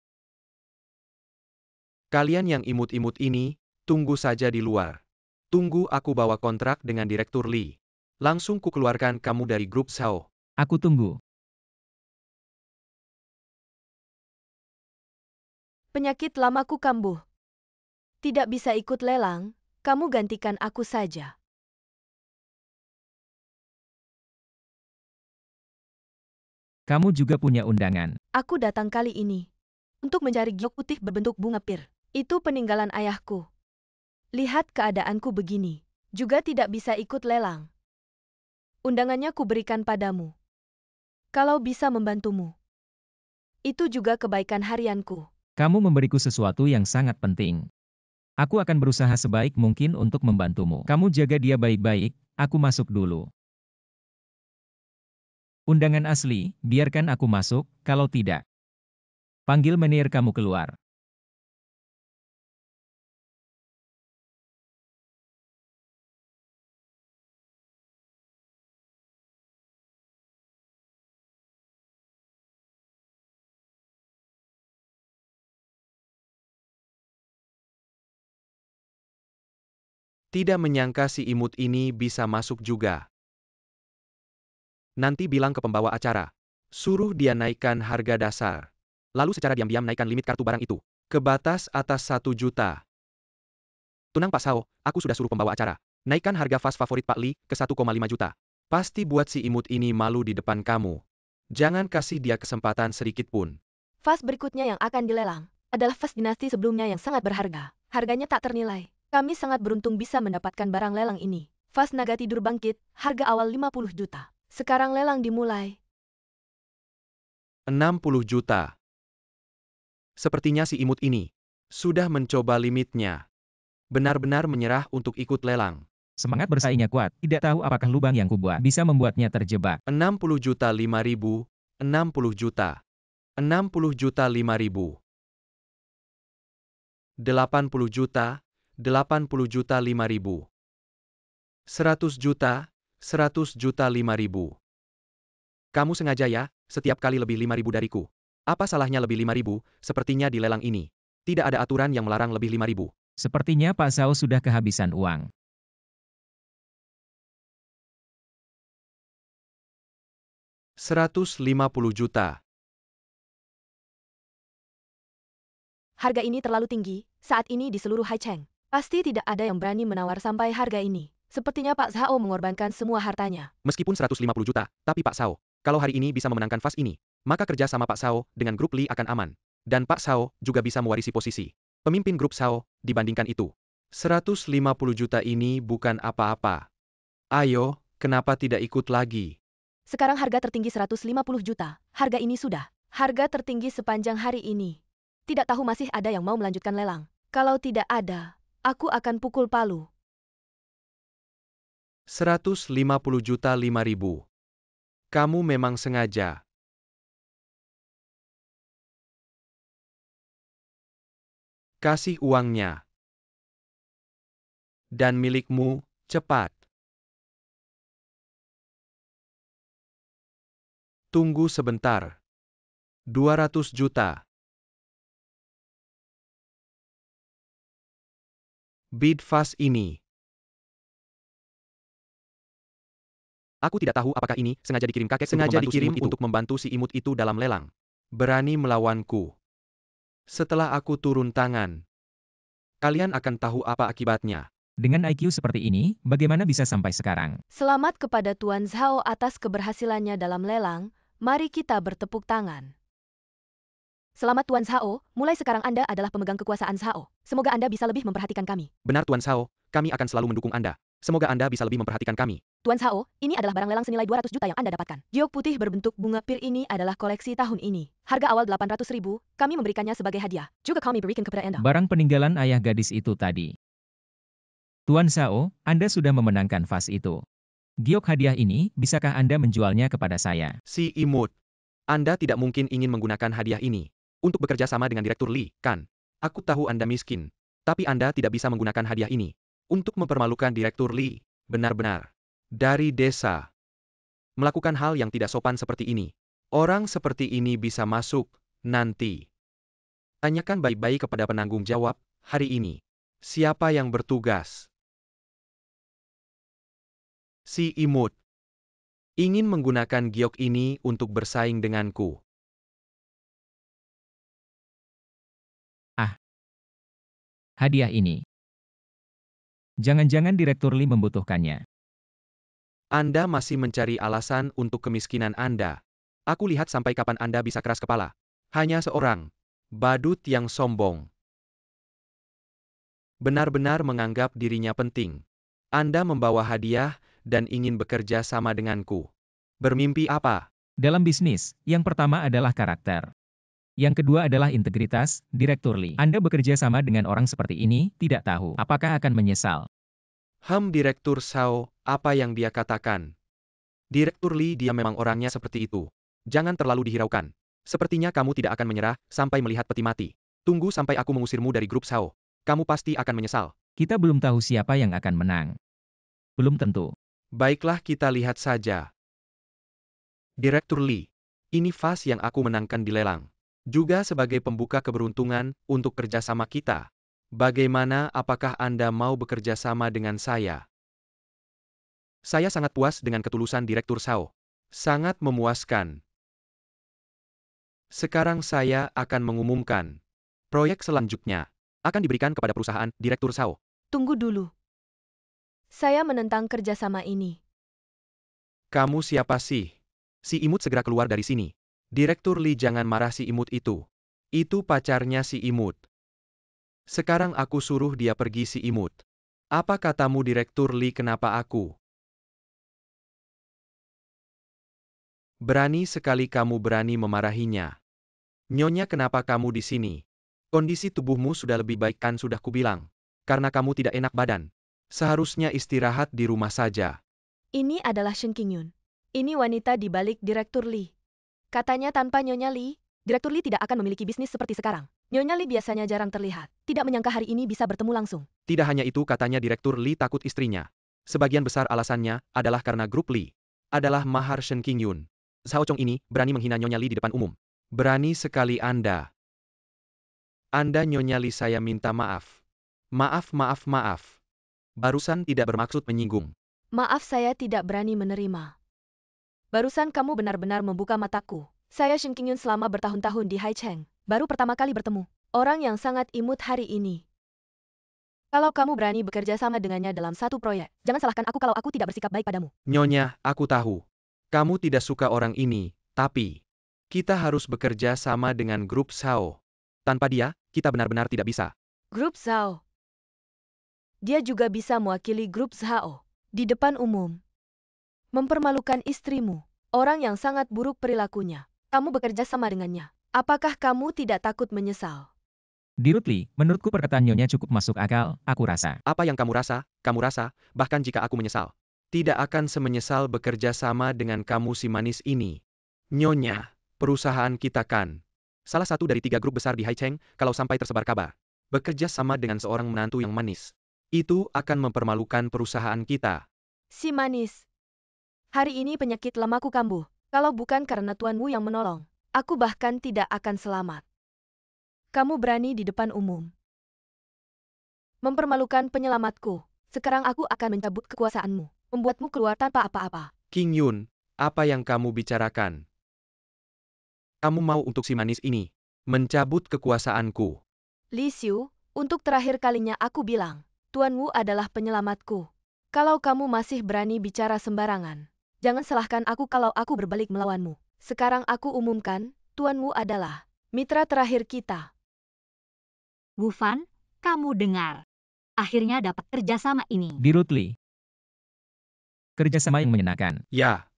Kalian yang imut-imut ini, tunggu saja di luar. Tunggu aku bawa kontrak dengan Direktur Li. Langsung kukeluarkan kamu dari grup Zhao. Aku tunggu. Penyakit lamaku kambuh. Tidak bisa ikut lelang, kamu gantikan aku saja. Kamu juga punya undangan. Aku datang kali ini untuk mencari giok putih berbentuk bunga pir. Itu peninggalan ayahku. Lihat keadaanku begini. Juga tidak bisa ikut lelang. Undangannya kuberikan padamu. Kalau bisa membantumu. Itu juga kebaikan harianku. Kamu memberiku sesuatu yang sangat penting. Aku akan berusaha sebaik mungkin untuk membantumu. Kamu jaga dia baik-baik, aku masuk dulu. Undangan asli, biarkan aku masuk, kalau tidak. Panggil menir kamu keluar. Tidak menyangka si imut ini bisa masuk juga. Nanti bilang ke pembawa acara. Suruh dia naikkan harga dasar. Lalu secara diam-diam naikkan limit kartu barang itu. Ke batas atas 1 juta. Tunang Pak Sao, aku sudah suruh pembawa acara. Naikkan harga vas favorit Pak Li ke 1,5 juta. Pasti buat si imut ini malu di depan kamu. Jangan kasih dia kesempatan sedikit pun. Vas berikutnya yang akan dilelang adalah vas dinasti sebelumnya yang sangat berharga. Harganya tak ternilai. Kami sangat beruntung bisa mendapatkan barang lelang ini. Vas naga tidur bangkit, harga awal 50 juta. Sekarang lelang dimulai. 60 juta. Sepertinya si imut ini sudah mencoba limitnya. Benar-benar menyerah untuk ikut lelang. Semangat bersaingnya kuat, tidak tahu apakah lubang yang kubuat bisa membuatnya terjebak. 60 juta 5.000, 60 juta. 60 juta 5.000. 80 juta, 80 juta 5.000. 100 juta, 100 juta 5.000. Kamu sengaja ya, setiap kali lebih 5.000 dariku. Apa salahnya lebih 5.000, sepertinya di lelang ini. Tidak ada aturan yang melarang lebih 5.000. Sepertinya Pak Zhao sudah kehabisan uang. 150 juta. Harga ini terlalu tinggi, saat ini di seluruh Haicheng. Pasti tidak ada yang berani menawar sampai harga ini. Sepertinya Pak Zhao mengorbankan semua hartanya. Meskipun 150 juta, tapi Pak Zhao, kalau hari ini bisa memenangkan fase ini, maka kerja sama Pak Zhao dengan grup Li akan aman. Dan Pak Zhao juga bisa mewarisi posisi pemimpin grup Zhao dibandingkan itu. 150 juta ini bukan apa-apa. Ayo, kenapa tidak ikut lagi? Sekarang harga tertinggi 150 juta. Harga ini sudah harga tertinggi sepanjang hari ini. Tidak tahu masih ada yang mau melanjutkan lelang. Kalau tidak ada, aku akan pukul palu. 150 juta 5.000. Kamu memang sengaja. Kasih uangnya. Dan milikmu, cepat. Tunggu sebentar. 200 juta. Bid fast ini. Aku tidak tahu apakah ini sengaja dikirim kakek untuk membantu si imut itu dalam lelang. Berani melawanku. Setelah aku turun tangan, kalian akan tahu apa akibatnya. Dengan IQ seperti ini, bagaimana bisa sampai sekarang? Selamat kepada Tuan Zhao atas keberhasilannya dalam lelang. Mari kita bertepuk tangan. Selamat Tuan Zhao, mulai sekarang Anda adalah pemegang kekuasaan Zhao. Semoga Anda bisa lebih memperhatikan kami. Benar Tuan Zhao, kami akan selalu mendukung Anda. Semoga Anda bisa lebih memperhatikan kami. Tuan Zhao, ini adalah barang lelang senilai 200 juta yang Anda dapatkan. Giok putih berbentuk bunga pir ini adalah koleksi tahun ini. Harga awal 800.000, kami memberikannya sebagai hadiah. Juga kami berikan kepada Anda. Barang peninggalan ayah gadis itu tadi. Tuan Zhao, Anda sudah memenangkan fase itu. Giok hadiah ini, bisakah Anda menjualnya kepada saya? Si imut, Anda tidak mungkin ingin menggunakan hadiah ini untuk bekerja sama dengan Direktur Li, kan? Aku tahu Anda miskin, tapi Anda tidak bisa menggunakan hadiah ini untuk mempermalukan Direktur Li. Benar-benar. Dari desa. Melakukan hal yang tidak sopan seperti ini. Orang seperti ini bisa masuk, nanti. Tanyakan baik-baik kepada penanggung jawab, hari ini. Siapa yang bertugas? Si imut. Ingin menggunakan giok ini untuk bersaing denganku. Hadiah ini. Jangan-jangan Direktur Li membutuhkannya. Anda masih mencari alasan untuk kemiskinan Anda. Aku lihat sampai kapan Anda bisa keras kepala. Hanya seorang badut yang sombong. Benar-benar menganggap dirinya penting. Anda membawa hadiah dan ingin bekerja sama denganku. Bermimpi apa? Dalam bisnis, yang pertama adalah karakter. Yang kedua adalah integritas, Direktur Li. Anda bekerja sama dengan orang seperti ini, tidak tahu apakah akan menyesal. Direktur Zhao, apa yang dia katakan? Direktur Li dia memang orangnya seperti itu. Jangan terlalu dihiraukan. Sepertinya kamu tidak akan menyerah sampai melihat peti mati. Tunggu sampai aku mengusirmu dari grup Zhao. Kamu pasti akan menyesal. Kita belum tahu siapa yang akan menang. Belum tentu. Baiklah kita lihat saja. Direktur Li, ini fase yang aku menangkan di lelang. Juga sebagai pembuka keberuntungan untuk kerjasama kita. Bagaimana, apakah Anda mau bekerja sama dengan saya? Saya sangat puas dengan ketulusan Direktur Zhao. Sangat memuaskan. Sekarang saya akan mengumumkan. Proyek selanjutnya akan diberikan kepada perusahaan Direktur Zhao. Tunggu dulu. Saya menentang kerjasama ini. Kamu siapa sih? Si imut segera keluar dari sini. Direktur Li jangan marah si imut itu. Itu pacarnya si imut. Sekarang aku suruh dia pergi si imut. Apa katamu Direktur Li kenapa aku? Berani sekali kamu berani memarahinya. Nyonya kenapa kamu di sini? Kondisi tubuhmu sudah lebih baik kan sudah kubilang. Karena kamu tidak enak badan. Seharusnya istirahat di rumah saja. Ini adalah Shen Qingyun. Ini wanita di balik Direktur Li. Katanya tanpa Nyonya Li, Direktur Li tidak akan memiliki bisnis seperti sekarang. Nyonya Li biasanya jarang terlihat. Tidak menyangka hari ini bisa bertemu langsung. Tidak hanya itu, katanya Direktur Li takut istrinya. Sebagian besar alasannya adalah karena grup Li adalah mahar Shen Qingyun. Zhao Chong ini berani menghina Nyonya Li di depan umum. Berani sekali Anda. Anda Nyonya Li, saya minta maaf. Maaf. Barusan tidak bermaksud menyinggung. Maaf, saya tidak berani menerima. Barusan kamu benar-benar membuka mataku. Saya Shen Qingyun selama bertahun-tahun di Haicheng. Baru pertama kali bertemu orang yang sangat imut hari ini. Kalau kamu berani bekerja sama dengannya dalam satu proyek, jangan salahkan aku kalau aku tidak bersikap baik padamu. Nyonya, aku tahu. Kamu tidak suka orang ini, tapi kita harus bekerja sama dengan grup Zhao. Tanpa dia, kita benar-benar tidak bisa. Grup Zhao. Dia juga bisa mewakili grup Zhao di depan umum. Mempermalukan istrimu, orang yang sangat buruk perilakunya. Kamu bekerja sama dengannya. Apakah kamu tidak takut menyesal? Dirut Li, menurutku perkataan Nyonya cukup masuk akal, aku rasa. Apa yang kamu rasa, bahkan jika aku menyesal. Tidak akan semenyesal bekerja sama dengan kamu si manis ini. Nyonya, perusahaan kita kan salah satu dari 3 grup besar di Haicheng, kalau sampai tersebar kabar. Bekerja sama dengan seorang menantu yang manis. Itu akan mempermalukan perusahaan kita. Si manis. Hari ini penyakit lemahku kambuh. Kalau bukan karena Tuan Wu yang menolong, aku bahkan tidak akan selamat. Kamu berani di depan umum mempermalukan penyelamatku. Sekarang aku akan mencabut kekuasaanmu, membuatmu keluar tanpa apa-apa. Qingyun, apa yang kamu bicarakan? Kamu mau untuk si manis ini mencabut kekuasaanku? Li Xiu, untuk terakhir kalinya aku bilang, Tuan Wu adalah penyelamatku. Kalau kamu masih berani bicara sembarangan, jangan salahkan aku kalau aku berbalik melawanmu. Sekarang aku umumkan, Tuan Wu adalah mitra terakhir kita. Wu Fan, kamu dengar. Akhirnya dapat kerjasama ini. Dirut Li. Kerjasama yang menyenangkan. Ya.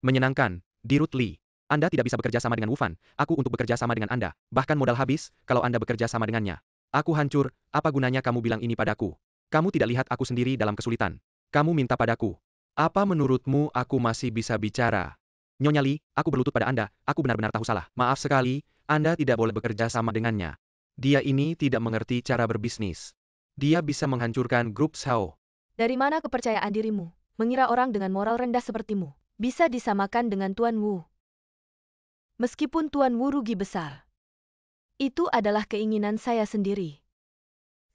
Menyenangkan, Dirut Li. Anda tidak bisa bekerja sama dengan Wu Fan. Aku untuk bekerja sama dengan Anda. Bahkan modal habis, kalau Anda bekerja sama dengannya. Aku hancur, apa gunanya kamu bilang ini padaku? Kamu tidak lihat aku sendiri dalam kesulitan. Kamu minta padaku. Apa menurutmu aku masih bisa bicara? Nyonya Li, aku berlutut pada Anda, aku benar-benar tahu salah. Maaf sekali, Anda tidak boleh bekerja sama dengannya. Dia ini tidak mengerti cara berbisnis. Dia bisa menghancurkan grup Zhao. Dari mana kepercayaan dirimu? Mengira orang dengan moral rendah sepertimu bisa disamakan dengan Tuan Wu. Meskipun Tuan Wu rugi besar. Itu adalah keinginan saya sendiri.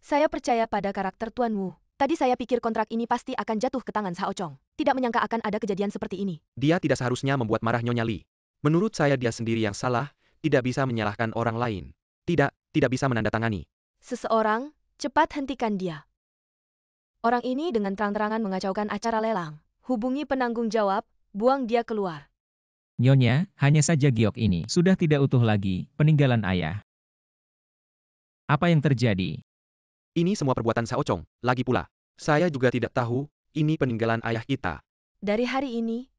Saya percaya pada karakter Tuan Wu. Tadi saya pikir kontrak ini pasti akan jatuh ke tangan Zhao Chong. Tidak menyangka akan ada kejadian seperti ini. Dia tidak seharusnya membuat marah Nyonya Li. Menurut saya dia sendiri yang salah, tidak bisa menyalahkan orang lain. Tidak bisa menandatangani. Seseorang, cepat hentikan dia. Orang ini dengan terang-terangan mengacaukan acara lelang. Hubungi penanggung jawab, buang dia keluar. Nyonya, hanya saja giok ini sudah tidak utuh lagi, peninggalan ayah. Apa yang terjadi? Ini semua perbuatan Zhao Chong. Lagi pula, saya juga tidak tahu, ini peninggalan ayah kita. Dari hari ini,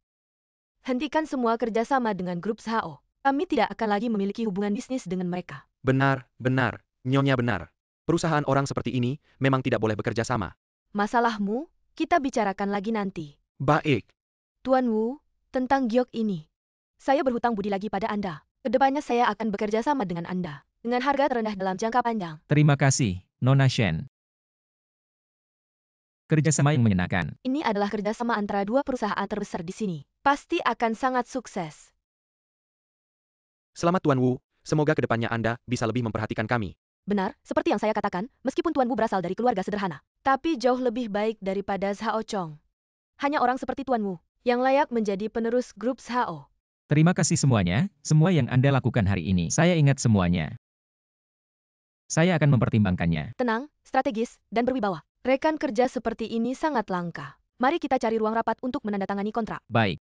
hentikan semua kerjasama dengan grup Zhao. Kami tidak akan lagi memiliki hubungan bisnis dengan mereka. Benar, Nyonya benar. Perusahaan orang seperti ini memang tidak boleh bekerja sama. Masalahmu, kita bicarakan lagi nanti. Baik. Tuan Wu, tentang giok ini. Saya berhutang budi lagi pada Anda. Kedepannya saya akan bekerja sama dengan Anda. Dengan harga terendah dalam jangka panjang. Terima kasih, Nona Shen. Kerjasama yang menyenangkan. Ini adalah kerjasama antara 2 perusahaan terbesar di sini. Pasti akan sangat sukses. Selamat Tuan Wu, semoga kedepannya Anda bisa lebih memperhatikan kami. Benar, seperti yang saya katakan, meskipun Tuan Wu berasal dari keluarga sederhana, tapi jauh lebih baik daripada Zhao Chong. Hanya orang seperti Tuan Wu yang layak menjadi penerus grup Zhao. Terima kasih semuanya, semua yang Anda lakukan hari ini. Saya ingat semuanya. Saya akan mempertimbangkannya. Tenang, strategis, dan berwibawa. Rekan kerja seperti ini sangat langka. Mari kita cari ruang rapat untuk menandatangani kontrak. Baik.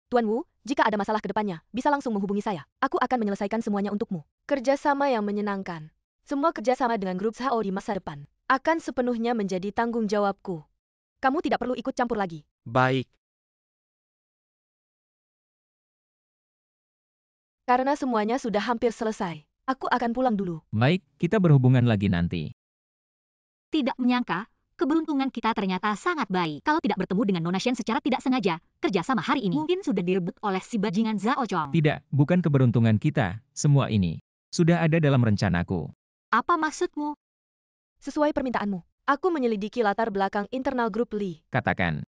Tuan Wu, jika ada masalah ke depannya, bisa langsung menghubungi saya. Aku akan menyelesaikan semuanya untukmu. Kerjasama yang menyenangkan. Semua kerjasama dengan grup Zhao di masa depan akan sepenuhnya menjadi tanggung jawabku. Kamu tidak perlu ikut campur lagi. Baik. Karena semuanya sudah hampir selesai, aku akan pulang dulu. Baik, kita berhubungan lagi nanti. Tidak menyangka, keberuntungan kita ternyata sangat baik. Kalau tidak bertemu dengan Nona Shen secara tidak sengaja, kerjasama hari ini mungkin sudah direbut oleh si bajingan Zhao Chong. Tidak, bukan keberuntungan kita, semua ini sudah ada dalam rencanaku. Apa maksudmu? Sesuai permintaanmu, aku menyelidiki latar belakang internal grup Li. Katakan,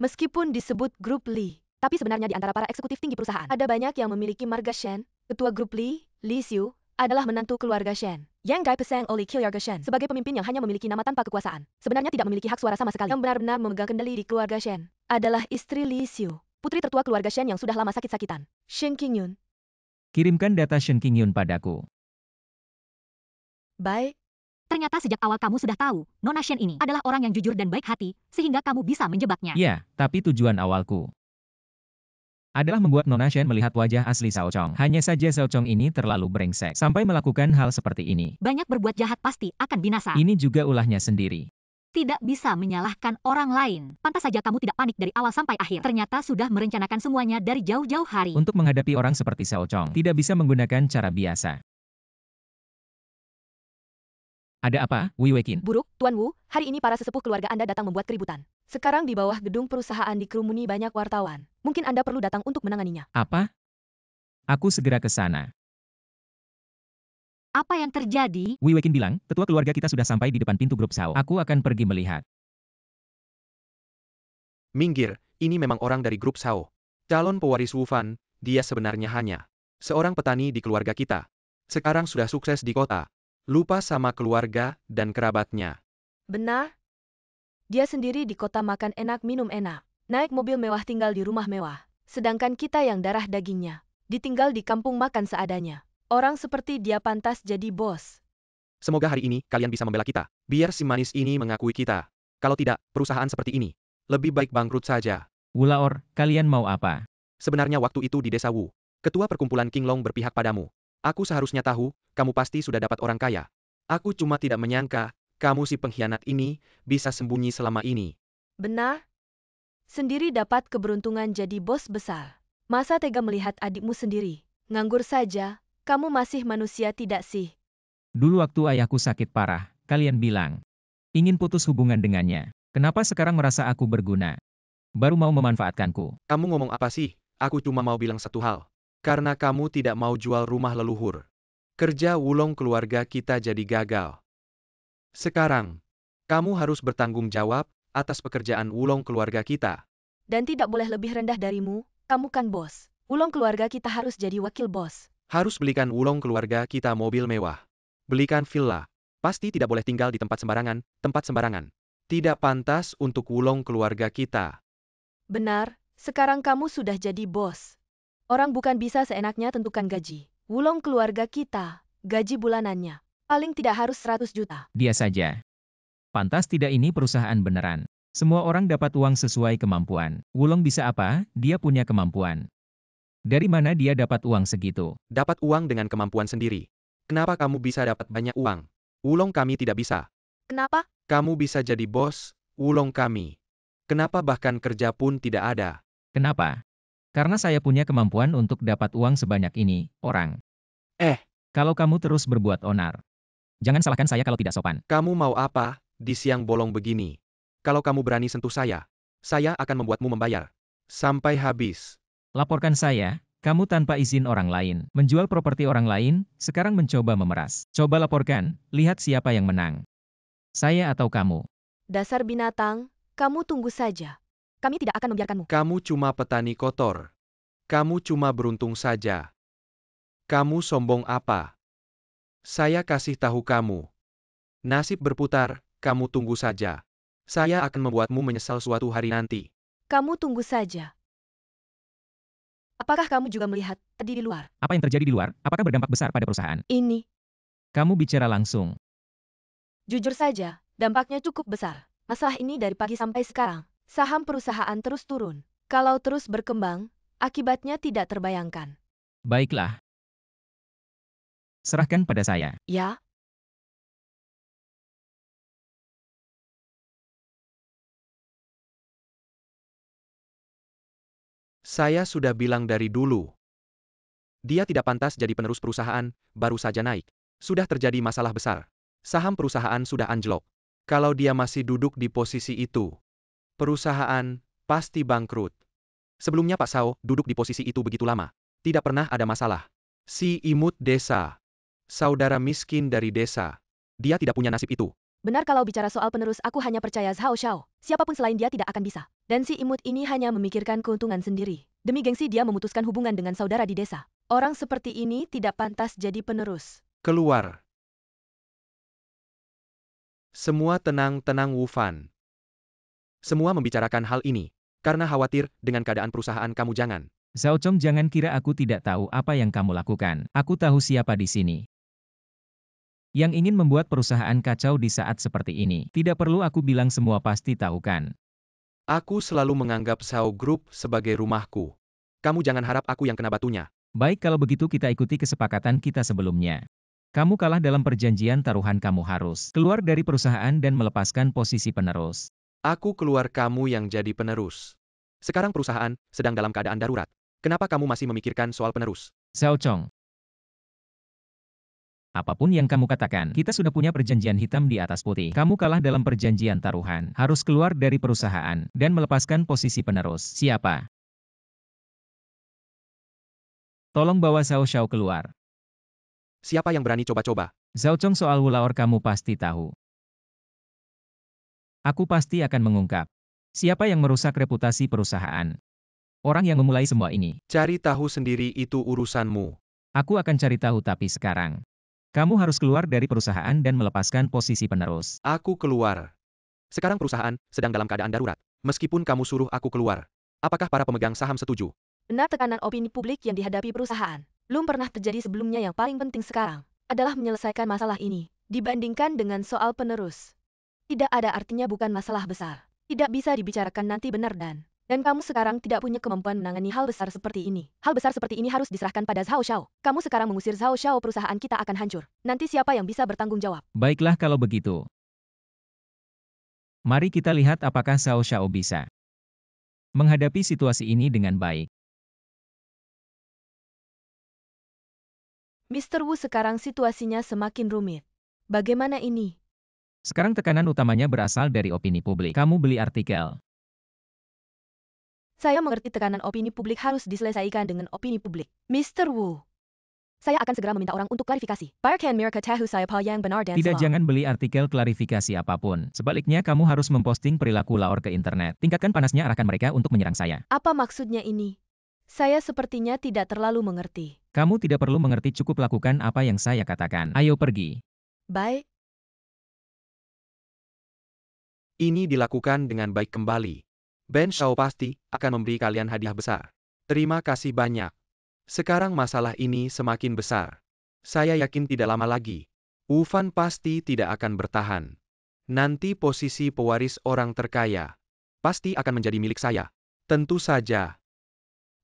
Meskipun disebut grup Li, tapi sebenarnya di antara para eksekutif tinggi perusahaan, ada banyak yang memiliki marga Shen. Ketua grup Li, Li Xiu, adalah menantu keluarga Shen. Yang Gai Peseng oleh keluarga Shen sebagai pemimpin yang hanya memiliki nama tanpa kekuasaan, sebenarnya tidak memiliki hak suara sama sekali. Yang benar-benar memegang kendali di keluarga Shen adalah istri Li Xiu, putri tertua keluarga Shen yang sudah lama sakit-sakitan. Shen Qingyun. kirimkan data Shen Qingyun padaku. Baik, Ternyata sejak awal kamu sudah tahu, Nona Shen ini adalah orang yang jujur dan baik hati, sehingga kamu bisa menjebaknya. Ya, tapi tujuan awalku adalah membuat Nona Shen melihat wajah asli Zhao Chong. Hanya saja Zhao Chong ini terlalu brengsek sampai melakukan hal seperti ini. Banyak berbuat jahat pasti akan binasa. Ini juga ulahnya sendiri. Tidak bisa menyalahkan orang lain. Pantas saja kamu tidak panik dari awal sampai akhir. Ternyata sudah merencanakan semuanya dari jauh-jauh hari. Untuk menghadapi orang seperti Zhao Chong, tidak bisa menggunakan cara biasa. Ada apa, Wei Weiqin? buruk, Tuan Wu, hari ini para sesepuh keluarga Anda datang membuat keributan. Sekarang di bawah gedung perusahaan dikerumuni banyak wartawan. Mungkin Anda perlu datang untuk menanganinya. Apa? Aku segera ke sana. Apa yang terjadi? Wei Weiqin bilang, tetua keluarga kita sudah sampai di depan pintu grup Zhao. Aku akan pergi melihat. Minggir, ini memang orang dari grup Zhao. Calon pewaris Wu Fan, dia sebenarnya hanya seorang petani di keluarga kita. Sekarang sudah sukses di kota. Lupa sama keluarga dan kerabatnya. Benar? Dia sendiri di kota makan enak minum enak. Naik mobil mewah tinggal di rumah mewah. Sedangkan kita yang darah dagingnya, ditinggal di kampung makan seadanya. Orang seperti dia pantas jadi bos. Semoga hari ini kalian bisa membela kita. Biar si manis ini mengakui kita. Kalau tidak, perusahaan seperti ini lebih baik bangkrut saja. Wulaor, kalian mau apa? Sebenarnya waktu itu di desa Wu, ketua perkumpulan Qinglong berpihak padamu. Aku seharusnya tahu, kamu pasti sudah dapat orang kaya. Aku cuma tidak menyangka, kamu si pengkhianat ini, bisa sembunyi selama ini. Benar? Sendiri dapat keberuntungan jadi bos besar. Masa tega melihat adikmu sendiri? Nganggur saja, kamu masih manusia tidak sih? Dulu waktu ayahku sakit parah, kalian bilang ingin putus hubungan dengannya. Kenapa sekarang merasa aku berguna? Baru mau memanfaatkanku. Kamu ngomong apa sih? Aku cuma mau bilang satu hal. Karena kamu tidak mau jual rumah leluhur. Kerja Wulong keluarga kita jadi gagal. Sekarang, kamu harus bertanggung jawab atas pekerjaan Wulong keluarga kita. Dan tidak boleh lebih rendah darimu, kamu kan bos. Ulong keluarga kita harus jadi wakil bos. Harus belikan Wulong keluarga kita mobil mewah. Belikan villa. Pasti tidak boleh tinggal di tempat sembarangan. Tidak pantas untuk Wulong keluarga kita. Benar, sekarang kamu sudah jadi bos. Orang bukan bisa seenaknya tentukan gaji. Wulong keluarga kita, gaji bulanannya, paling tidak harus 100 juta. Dia saja. Pantas tidak ini perusahaan beneran. Semua orang dapat uang sesuai kemampuan. Wulong bisa apa? Dia punya kemampuan. Dari mana dia dapat uang segitu? Dapat uang dengan kemampuan sendiri. Kenapa kamu bisa dapat banyak uang? Wulong kami tidak bisa. Kenapa? Kamu bisa jadi bos, Wulong kami. Kenapa bahkan kerja pun tidak ada? Kenapa? Karena saya punya kemampuan untuk dapat uang sebanyak ini, orang. Kalau kamu terus berbuat onar. Jangan salahkan saya kalau tidak sopan. Kamu mau apa, di siang bolong begini? Kalau kamu berani sentuh saya akan membuatmu membayar. Sampai habis. Laporkan saya, kamu tanpa izin orang lain, menjual properti orang lain, sekarang mencoba memeras. Coba laporkan, lihat siapa yang menang. Saya atau kamu. Dasar binatang, kamu tunggu saja. Kami tidak akan membiarkanmu. Kamu cuma petani kotor. Kamu cuma beruntung saja. Kamu sombong apa? Saya kasih tahu kamu. Nasib berputar, kamu tunggu saja. Saya akan membuatmu menyesal suatu hari nanti. Kamu tunggu saja. Apakah kamu juga melihat tadi di luar? Apa yang terjadi di luar, apakah berdampak besar pada perusahaan? Ini, Kamu bicara langsung. jujur saja, dampaknya cukup besar. Masalah ini dari pagi sampai sekarang. Saham perusahaan terus turun. Kalau terus berkembang, akibatnya tidak terbayangkan. Baiklah. Serahkan pada saya. Ya, Saya sudah bilang dari dulu. Dia tidak pantas jadi penerus perusahaan, baru saja naik. Sudah terjadi masalah besar. Saham perusahaan sudah anjlok. Kalau dia masih duduk di posisi itu, perusahaan pasti bangkrut. Sebelumnya Pak Sao duduk di posisi itu begitu lama. Tidak pernah ada masalah. Si imut desa, saudara miskin dari desa, dia tidak punya nasib itu. Benar kalau bicara soal penerus aku hanya percaya Zhao Xiao. Siapapun selain dia tidak akan bisa. Dan si imut ini hanya memikirkan keuntungan sendiri. Demi gengsi dia memutuskan hubungan dengan saudara di desa. Orang seperti ini tidak pantas jadi penerus. Keluar. Semua tenang-tenang Wu Fan. Semua membicarakan hal ini. Karena khawatir dengan keadaan perusahaan kamu jangan. Zhao Chong, jangan kira aku tidak tahu apa yang kamu lakukan. Aku tahu siapa di sini. Yang ingin membuat perusahaan kacau di saat seperti ini. Tidak perlu aku bilang, semua pasti tahu kan. Aku selalu menganggap Sao Group sebagai rumahku. Kamu jangan harap aku yang kena batunya. Baik, kalau begitu kita ikuti kesepakatan kita sebelumnya. Kamu kalah dalam perjanjian taruhan, kamu harus keluar dari perusahaan dan melepaskan posisi penerus. Aku keluar, kamu yang jadi penerus. Sekarang perusahaan sedang dalam keadaan darurat. Kenapa kamu masih memikirkan soal penerus? Zhao Chong. Apapun yang kamu katakan, kita sudah punya perjanjian hitam di atas putih. Kamu kalah dalam perjanjian taruhan, harus keluar dari perusahaan, dan melepaskan posisi penerus. Siapa? Tolong bawa Zhao Xiao keluar. Siapa yang berani coba-coba? Zhao Chong, soal Wulaor kamu pasti tahu. Aku pasti akan mengungkap. Siapa yang merusak reputasi perusahaan? Orang yang memulai semua ini. Cari tahu sendiri, itu urusanmu. Aku akan cari tahu, tapi sekarang kamu harus keluar dari perusahaan dan melepaskan posisi penerus. Aku keluar. Sekarang perusahaan sedang dalam keadaan darurat. Meskipun kamu suruh aku keluar. Apakah para pemegang saham setuju? Benar, tekanan opini publik yang dihadapi perusahaan. Belum pernah terjadi sebelumnya. Yang paling penting sekarang adalah menyelesaikan masalah ini. Dibandingkan dengan soal penerus. Tidak ada artinya, bukan masalah besar. Tidak bisa dibicarakan nanti, benar dan kamu sekarang tidak punya kemampuan menangani hal besar seperti ini. Hal besar seperti ini harus diserahkan pada Zhao Xiao. Kamu sekarang mengusir Zhao Xiao, perusahaan kita akan hancur. Nanti siapa yang bisa bertanggung jawab? Baiklah kalau begitu. Mari kita lihat apakah Zhao Xiao bisa menghadapi situasi ini dengan baik. Mr. Wu, sekarang situasinya semakin rumit. Bagaimana ini? Sekarang tekanan utamanya berasal dari opini publik. Kamu beli artikel. Saya mengerti tekanan opini publik harus diselesaikan dengan opini publik. Mr. Wu, saya akan segera meminta orang untuk klarifikasi. Biarkan mereka tahu siapa yang benar dan Tidak, salah. jangan beli artikel klarifikasi apapun. Sebaliknya kamu harus memposting perilaku Laor ke internet. Tingkatkan panasnya, arahkan mereka untuk menyerang saya. Apa maksudnya ini? Saya sepertinya tidak terlalu mengerti. Kamu tidak perlu mengerti, cukup lakukan apa yang saya katakan. Ayo pergi. Baik. Ini dilakukan dengan baik kembali. Ben Shao pasti akan memberi kalian hadiah besar. Terima kasih banyak. Sekarang masalah ini semakin besar. Saya yakin tidak lama lagi, Wu Fan pasti tidak akan bertahan. Nanti posisi pewaris orang terkaya pasti akan menjadi milik saya. Tentu saja.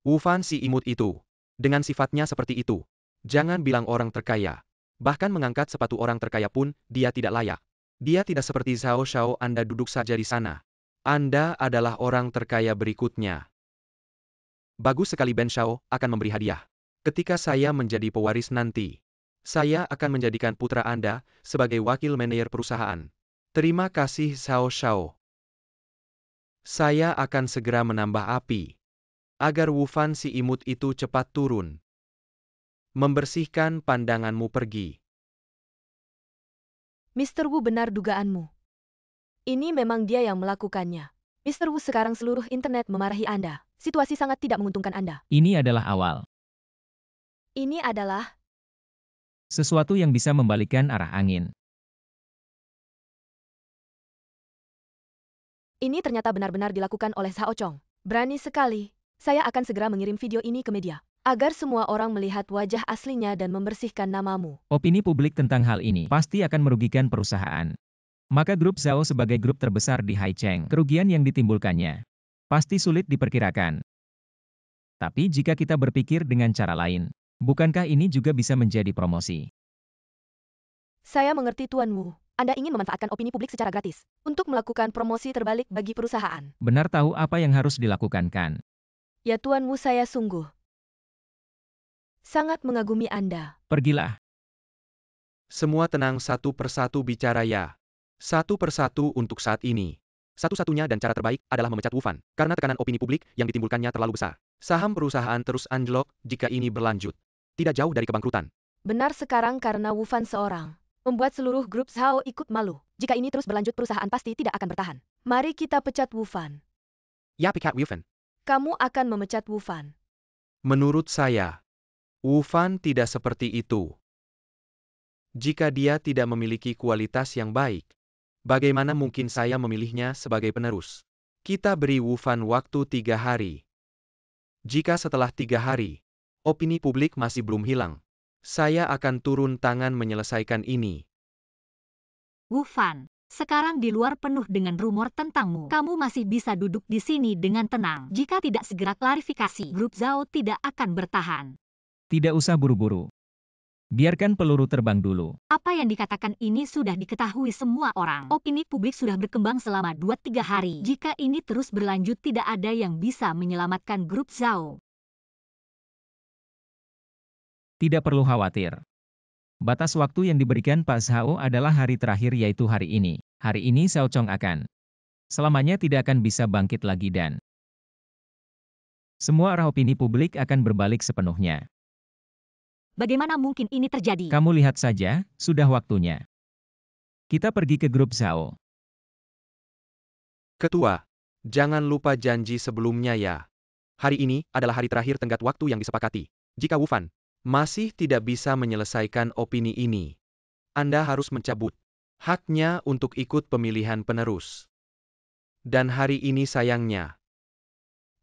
Wu Fan, si imut itu, dengan sifatnya seperti itu, jangan bilang orang terkaya. Bahkan mengangkat sepatu orang terkaya pun, dia tidak layak. Dia tidak seperti Zhao Xiao. Anda duduk saja di sana. Anda adalah orang terkaya berikutnya. Bagus sekali, Ben Shao akan memberi hadiah. Ketika saya menjadi pewaris nanti, saya akan menjadikan putra Anda sebagai wakil manajer perusahaan. Terima kasih, Zhao Xiao. Saya akan segera menambah api agar Wu Fan si imut itu cepat turun. Membersihkan pandanganmu, pergi. Mr. Wu, benar dugaanmu. Ini memang dia yang melakukannya. Mr. Wu, sekarang seluruh internet memarahi Anda. Situasi sangat tidak menguntungkan Anda. Ini adalah awal. Ini adalah Sesuatu yang bisa membalikkan arah angin. Ini ternyata benar-benar dilakukan oleh Zhao Chong. Berani sekali. Saya akan segera mengirim video ini ke media, agar semua orang melihat wajah aslinya dan membersihkan namamu. Opini publik tentang hal ini pasti akan merugikan perusahaan. Maka grup Zhao sebagai grup terbesar di Haicheng, kerugian yang ditimbulkannya pasti sulit diperkirakan. Tapi jika kita berpikir dengan cara lain, bukankah ini juga bisa menjadi promosi? Saya mengerti, Tuan Wu. Anda ingin memanfaatkan opini publik secara gratis untuk melakukan promosi terbalik bagi perusahaan. Benar tahu apa yang harus dilakukan kan? Ya Tuan Wu, saya sungguh sangat mengagumi Anda. Pergilah. Semua tenang, satu persatu bicara ya. Satu persatu untuk saat ini. Satu-satunya dan cara terbaik adalah memecat Wu Fan, karena tekanan opini publik yang ditimbulkannya terlalu besar. Saham perusahaan terus anjlok jika ini berlanjut. Tidak jauh dari kebangkrutan. Benar sekarang karena Wu Fan seorang. Membuat seluruh grup Zhao ikut malu. Jika ini terus berlanjut perusahaan pasti tidak akan bertahan. Mari kita pecat Wu Fan. Ya, pecat Wu Fan. Kamu akan memecat Wu Fan. Menurut saya, Wu Fan tidak seperti itu. Jika dia tidak memiliki kualitas yang baik, bagaimana mungkin saya memilihnya sebagai penerus? Kita beri Wu Fan waktu 3 hari. Jika setelah 3 hari, opini publik masih belum hilang, saya akan turun tangan menyelesaikan ini. Wu Fan, sekarang di luar penuh dengan rumor tentangmu. Kamu masih bisa duduk di sini dengan tenang. Jika tidak segera klarifikasi, grup Zhao tidak akan bertahan. Tidak usah buru-buru. Biarkan peluru terbang dulu. Apa yang dikatakan ini sudah diketahui semua orang. Opini publik sudah berkembang selama 2-3 hari. Jika ini terus berlanjut tidak ada yang bisa menyelamatkan grup Zhao. Tidak perlu khawatir. Batas waktu yang diberikan Pak Zhao adalah hari terakhir yaitu hari ini. Hari ini Xiao Chong akan selamanya tidak akan bisa bangkit lagi dan semua arah opini publik akan berbalik sepenuhnya. Bagaimana mungkin ini terjadi? Kamu lihat saja, sudah waktunya. Kita pergi ke grup Zhao. Ketua, jangan lupa janji sebelumnya ya. Hari ini adalah hari terakhir tenggat waktu yang disepakati. Jika Wu Fan masih tidak bisa menyelesaikan opini ini, Anda harus mencabut haknya untuk ikut pemilihan penerus. Dan hari ini sayangnya,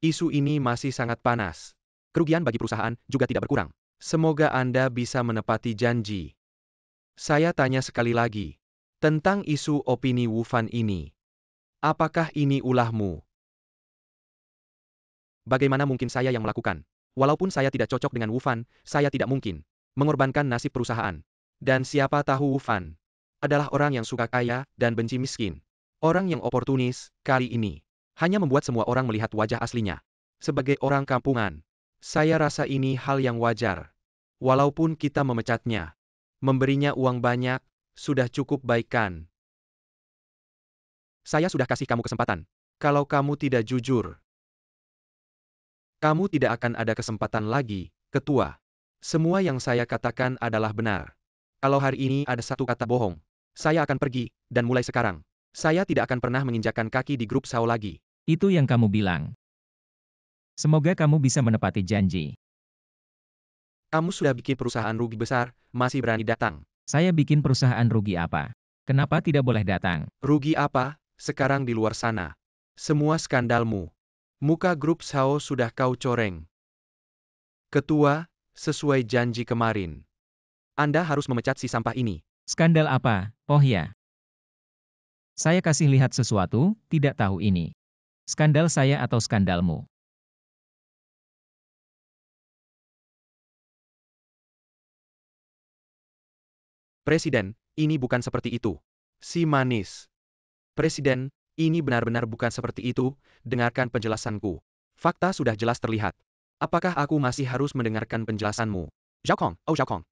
isu ini masih sangat panas. Kerugian bagi perusahaan juga tidak berkurang. Semoga Anda bisa menepati janji. Saya tanya sekali lagi, tentang isu opini Wu Fan ini. Apakah ini ulahmu? Bagaimana mungkin saya yang melakukan? Walaupun saya tidak cocok dengan Wu Fan, saya tidak mungkin mengorbankan nasib perusahaan. Dan siapa tahu Wu Fan adalah orang yang suka kaya dan benci miskin. Orang yang oportunis, kali ini hanya membuat semua orang melihat wajah aslinya. Sebagai orang kampungan, saya rasa ini hal yang wajar. Walaupun kita memecatnya, memberinya uang banyak, sudah cukup baik kan? Saya sudah kasih kamu kesempatan. Kalau kamu tidak jujur, kamu tidak akan ada kesempatan lagi, Ketua. Semua yang saya katakan adalah benar. Kalau hari ini ada satu kata bohong, saya akan pergi, dan mulai sekarang, saya tidak akan pernah menginjakkan kaki di grup Zhao lagi. Itu yang kamu bilang. Semoga kamu bisa menepati janji. Kamu sudah bikin perusahaan rugi besar, masih berani datang. Saya bikin perusahaan rugi apa? Kenapa tidak boleh datang? Rugi apa? Sekarang di luar sana. Semua skandalmu. Muka grup Zhao sudah kau coreng. Ketua, sesuai janji kemarin, Anda harus memecat si sampah ini. Skandal apa? Oh ya. Saya kasih lihat sesuatu, tidak tahu ini. Skandal saya atau skandalmu? Presiden, ini bukan seperti itu. Si manis. Presiden, ini benar-benar bukan seperti itu, dengarkan penjelasanku. Fakta sudah jelas terlihat. Apakah aku masih harus mendengarkan penjelasanmu? Zhao Kong, oh Zhao Kong.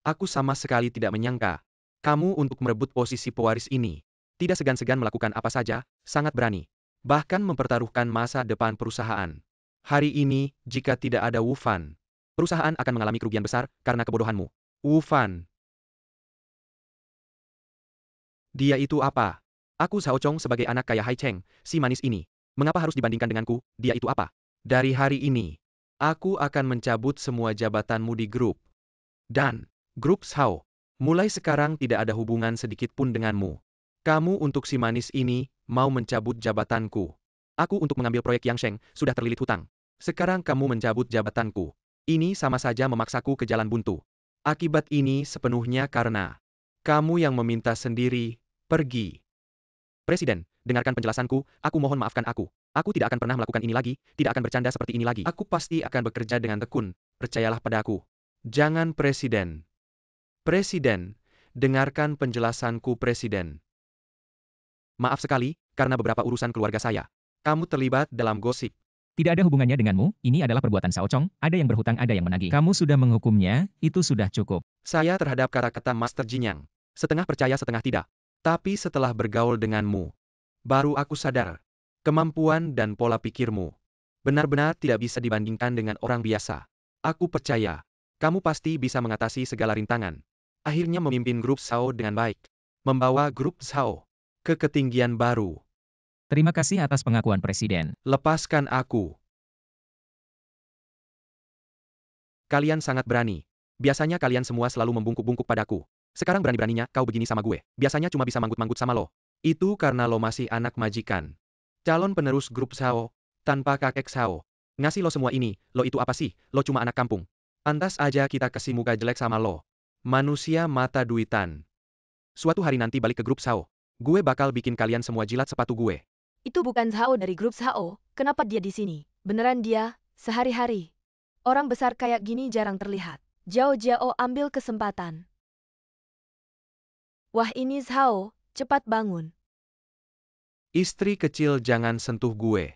Aku sama sekali tidak menyangka kamu untuk merebut posisi pewaris ini. Tidak segan-segan melakukan apa saja, sangat berani. Bahkan mempertaruhkan masa depan perusahaan. Hari ini, jika tidak ada Wu Fan, perusahaan akan mengalami kerugian besar karena kebodohanmu. Wu Fan. Dia itu apa? Aku Xiao Chong sebagai anak kaya Hai Cheng, si manis ini. Mengapa harus dibandingkan denganku, dia itu apa? Dari hari ini, aku akan mencabut semua jabatanmu di grup. Dan, grup Xiao, mulai sekarang tidak ada hubungan sedikit pun denganmu. Kamu untuk si manis ini, mau mencabut jabatanku. Aku untuk mengambil proyek Yang Sheng, sudah terlilit hutang. Sekarang kamu mencabut jabatanku. Ini sama saja memaksaku ke jalan buntu. Akibat ini sepenuhnya karena kamu yang meminta sendiri, pergi. Presiden, dengarkan penjelasanku, aku mohon maafkan aku. Aku tidak akan pernah melakukan ini lagi, tidak akan bercanda seperti ini lagi. Aku pasti akan bekerja dengan tekun, percayalah padaku. Jangan Presiden. Presiden, dengarkan penjelasanku Presiden. Maaf sekali, karena beberapa urusan keluarga saya. Kamu terlibat dalam gosip. Tidak ada hubungannya denganmu, ini adalah perbuatan Xiao Chong, ada yang berhutang ada yang menagih. Kamu sudah menghukumnya, itu sudah cukup. Saya terhadap kata-kata Master Jinyang. Setengah percaya setengah tidak. Tapi setelah bergaul denganmu, baru aku sadar, kemampuan dan pola pikirmu benar-benar tidak bisa dibandingkan dengan orang biasa. Aku percaya, kamu pasti bisa mengatasi segala rintangan. Akhirnya memimpin grup Sao dengan baik. Membawa grup Sao ke ketinggian baru. Terima kasih atas pengakuan Presiden. Lepaskan aku. Kalian sangat berani. Biasanya kalian semua selalu membungkuk-bungkuk padaku. Sekarang berani-beraninya kau begini sama gue. Biasanya cuma bisa manggut-manggut sama lo. Itu karena lo masih anak majikan. Calon penerus grup Sao, tanpa kakek Sao. Ngasih lo semua ini, lo itu apa sih? Lo cuma anak kampung. Pantas aja kita kasih muka jelek sama lo. Manusia mata duitan. Suatu hari nanti balik ke grup Sao. Gue bakal bikin kalian semua jilat sepatu gue. Itu bukan Zhao dari grup Zhao, kenapa dia di sini? Beneran dia, sehari-hari. Orang besar kayak gini jarang terlihat. Zhao Jiao ambil kesempatan. Wah ini Zhao, cepat bangun. Istri kecil jangan sentuh gue.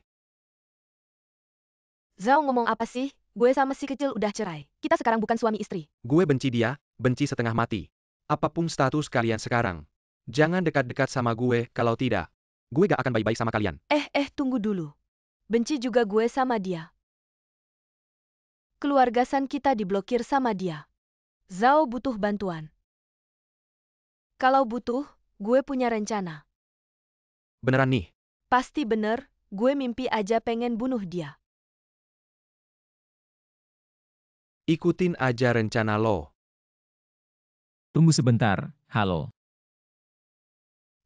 Zhao ngomong apa sih? Gue sama si kecil udah cerai. Kita sekarang bukan suami istri. Gue benci dia, benci setengah mati. Apapun status kalian sekarang. Jangan dekat-dekat sama gue, kalau tidak, gue gak akan baik-baik sama kalian. Tunggu dulu. Benci juga gue sama dia. Keluarga San kita diblokir sama dia. Zhao butuh bantuan. Kalau butuh, gue punya rencana. Beneran nih? Pasti bener, gue mimpi aja pengen bunuh dia. Ikutin aja rencana lo. Tunggu sebentar, halo.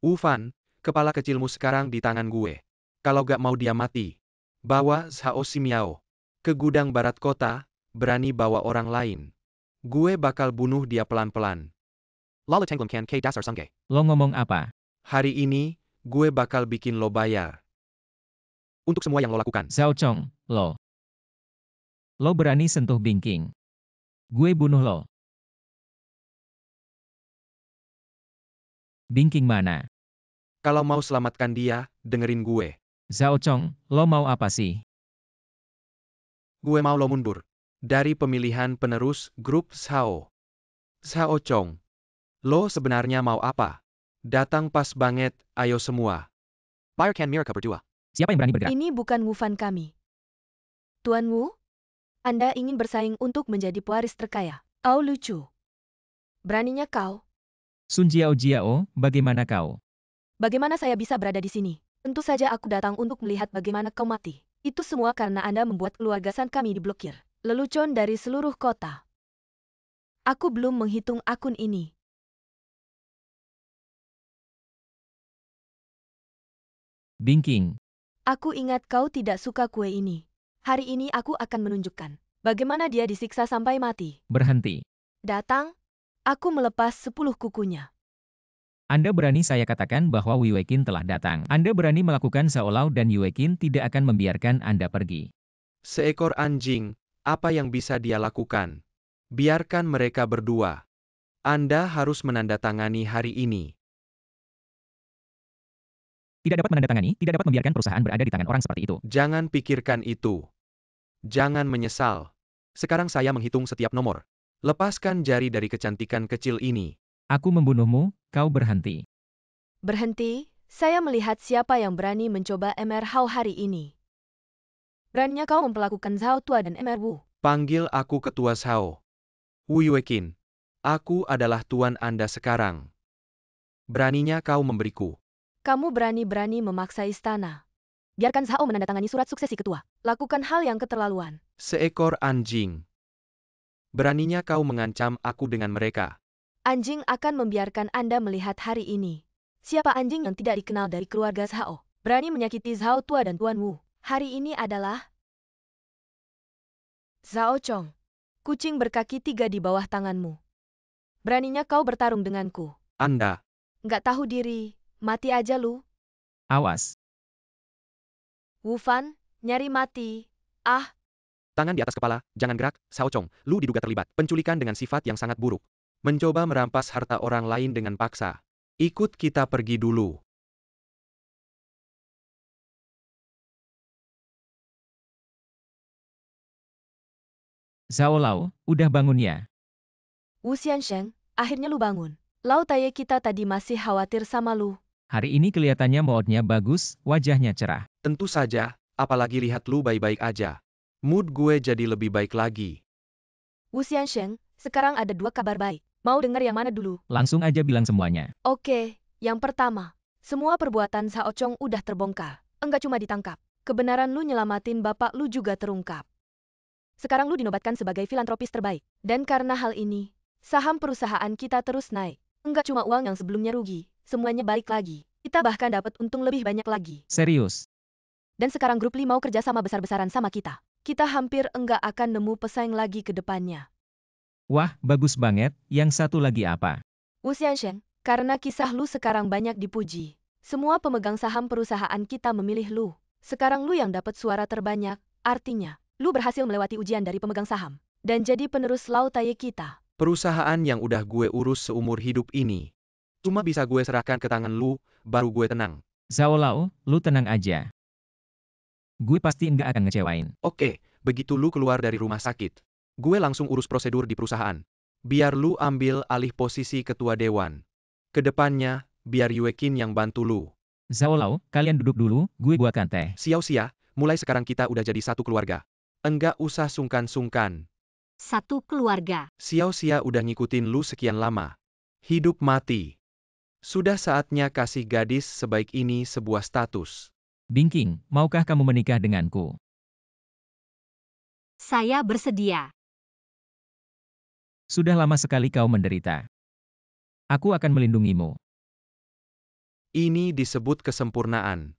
Ufan, kepala kecilmu sekarang di tangan gue. Kalau gak mau dia mati, bawa Zhao Ximiao ke gudang barat kota, berani bawa orang lain. Gue bakal bunuh dia pelan-pelan. Lala Tenglum kan ke dasar sangge. Lo ngomong apa? Hari ini, gue bakal bikin lo bayar. Untuk semua yang lo lakukan. Zhao Chong, lo. Lo berani sentuh Bingking. Gue bunuh lo. Bingking mana? Kalau mau selamatkan dia, dengerin gue. Zhao Chong, lo mau apa sih? Gue mau lo mundur dari pemilihan penerus grup Zhao. Zhao Chong, lo sebenarnya mau apa? Datang pas banget, ayo semua. Buyer Can Mirka berdua. Siapa yang berani bergerak? Ini bukan Wufan kami. Tuan Wu, Anda ingin bersaing untuk menjadi pewaris terkaya. Kau lucu. Beraninya kau. Sun Jiao Jiao, bagaimana kau? Bagaimana saya bisa berada di sini? Tentu saja aku datang untuk melihat bagaimana kau mati. Itu semua karena Anda membuat keluarga San kami diblokir. Lelucon dari seluruh kota. Aku belum menghitung akun ini. Bingking. Aku ingat kau tidak suka kue ini. Hari ini aku akan menunjukkan bagaimana dia disiksa sampai mati. Berhenti. Datang, aku melepas 10 kukunya. Anda berani saya katakan bahwa Wei Weiqin telah datang. Anda berani melakukan seolah dan Wei Weiqin tidak akan membiarkan Anda pergi. Seekor anjing, apa yang bisa dia lakukan? Biarkan mereka berdua. Anda harus menandatangani hari ini. Tidak dapat menandatangani, tidak dapat membiarkan perusahaan berada di tangan orang seperti itu. Jangan pikirkan itu. Jangan menyesal. Sekarang saya menghitung setiap nomor. Lepaskan jari dari kecantikan kecil ini. Aku membunuhmu, kau berhenti. Berhenti, saya melihat siapa yang berani mencoba MR Hao hari ini. Beraninya kau memperlakukan Zhao Tua dan MR Wu. Panggil aku Ketua Zhao. Wu Yueqin. Aku adalah tuan Anda sekarang. Beraninya kau memberiku. Kamu berani-berani memaksa istana. Biarkan Zhao menandatangani surat suksesi ketua. Lakukan hal yang keterlaluan. Seekor anjing. Beraninya kau mengancam aku dengan mereka. Anjing akan membiarkan Anda melihat hari ini. Siapa anjing yang tidak dikenal dari keluarga Zhao? Berani menyakiti Zhao Tua dan Tuan Wu. Hari ini adalah Zhao Chong. Kucing berkaki 3 di bawah tanganmu. Beraninya kau bertarung denganku. Anda. Nggak tahu diri, mati aja lu. Awas. Wufan, nyari mati. Tangan di atas kepala, jangan gerak. Zhao Chong, lu diduga terlibat penculikan dengan sifat yang sangat buruk. Mencoba merampas harta orang lain dengan paksa. Ikut kita pergi dulu. Zhao Lao, udah bangun ya? Wu Xiansheng, akhirnya lu bangun. Lau Taye kita tadi masih khawatir sama lu. Hari ini kelihatannya moodnya bagus, wajahnya cerah. Tentu saja, apalagi lihat lu baik-baik aja. Mood gue jadi lebih baik lagi. Wu Xiansheng, sekarang ada 2 kabar baik. Mau dengar yang mana dulu? Langsung aja bilang semuanya. Oke, yang pertama. Semua perbuatan Sao Chong udah terbongkar. Enggak cuma ditangkap. Kebenaran lu nyelamatin bapak lu juga terungkap. Sekarang lu dinobatkan sebagai filantropis terbaik. Dan karena hal ini, saham perusahaan kita terus naik. Enggak cuma uang yang sebelumnya rugi, semuanya balik lagi. Kita bahkan dapat untung lebih banyak lagi. Serius. Dan sekarang grup Li mau kerja sama besar-besaran sama kita. Kita hampir enggak akan nemu pesaing lagi ke depannya. Wah, bagus banget. Yang satu lagi apa? Wu Xiansheng, karena kisah lu sekarang banyak dipuji. Semua pemegang saham perusahaan kita memilih lu. Sekarang lu yang dapat suara terbanyak, artinya, lu berhasil melewati ujian dari pemegang saham. Dan jadi penerus Lau Taye kita. Perusahaan yang udah gue urus seumur hidup ini. Cuma bisa gue serahkan ke tangan lu, baru gue tenang. Zhao Lao, lu tenang aja. Gue pasti nggak akan ngecewain. Oke, begitu lu keluar dari rumah sakit, gue langsung urus prosedur di perusahaan. Biar lu ambil alih posisi ketua dewan. Kedepannya, biar Yue Qin yang bantu lu. Zhao Lao, kalian duduk dulu, gue buatkan teh. Xiao Xia, mulai sekarang kita udah jadi satu keluarga. Enggak usah sungkan-sungkan. Satu keluarga. Xiao Xia udah ngikutin lu sekian lama. Hidup mati. Sudah saatnya kasih gadis sebaik ini sebuah status. Bingking, maukah kamu menikah denganku? Saya bersedia. Sudah lama sekali kau menderita. Aku akan melindungimu. Ini disebut kesempurnaan.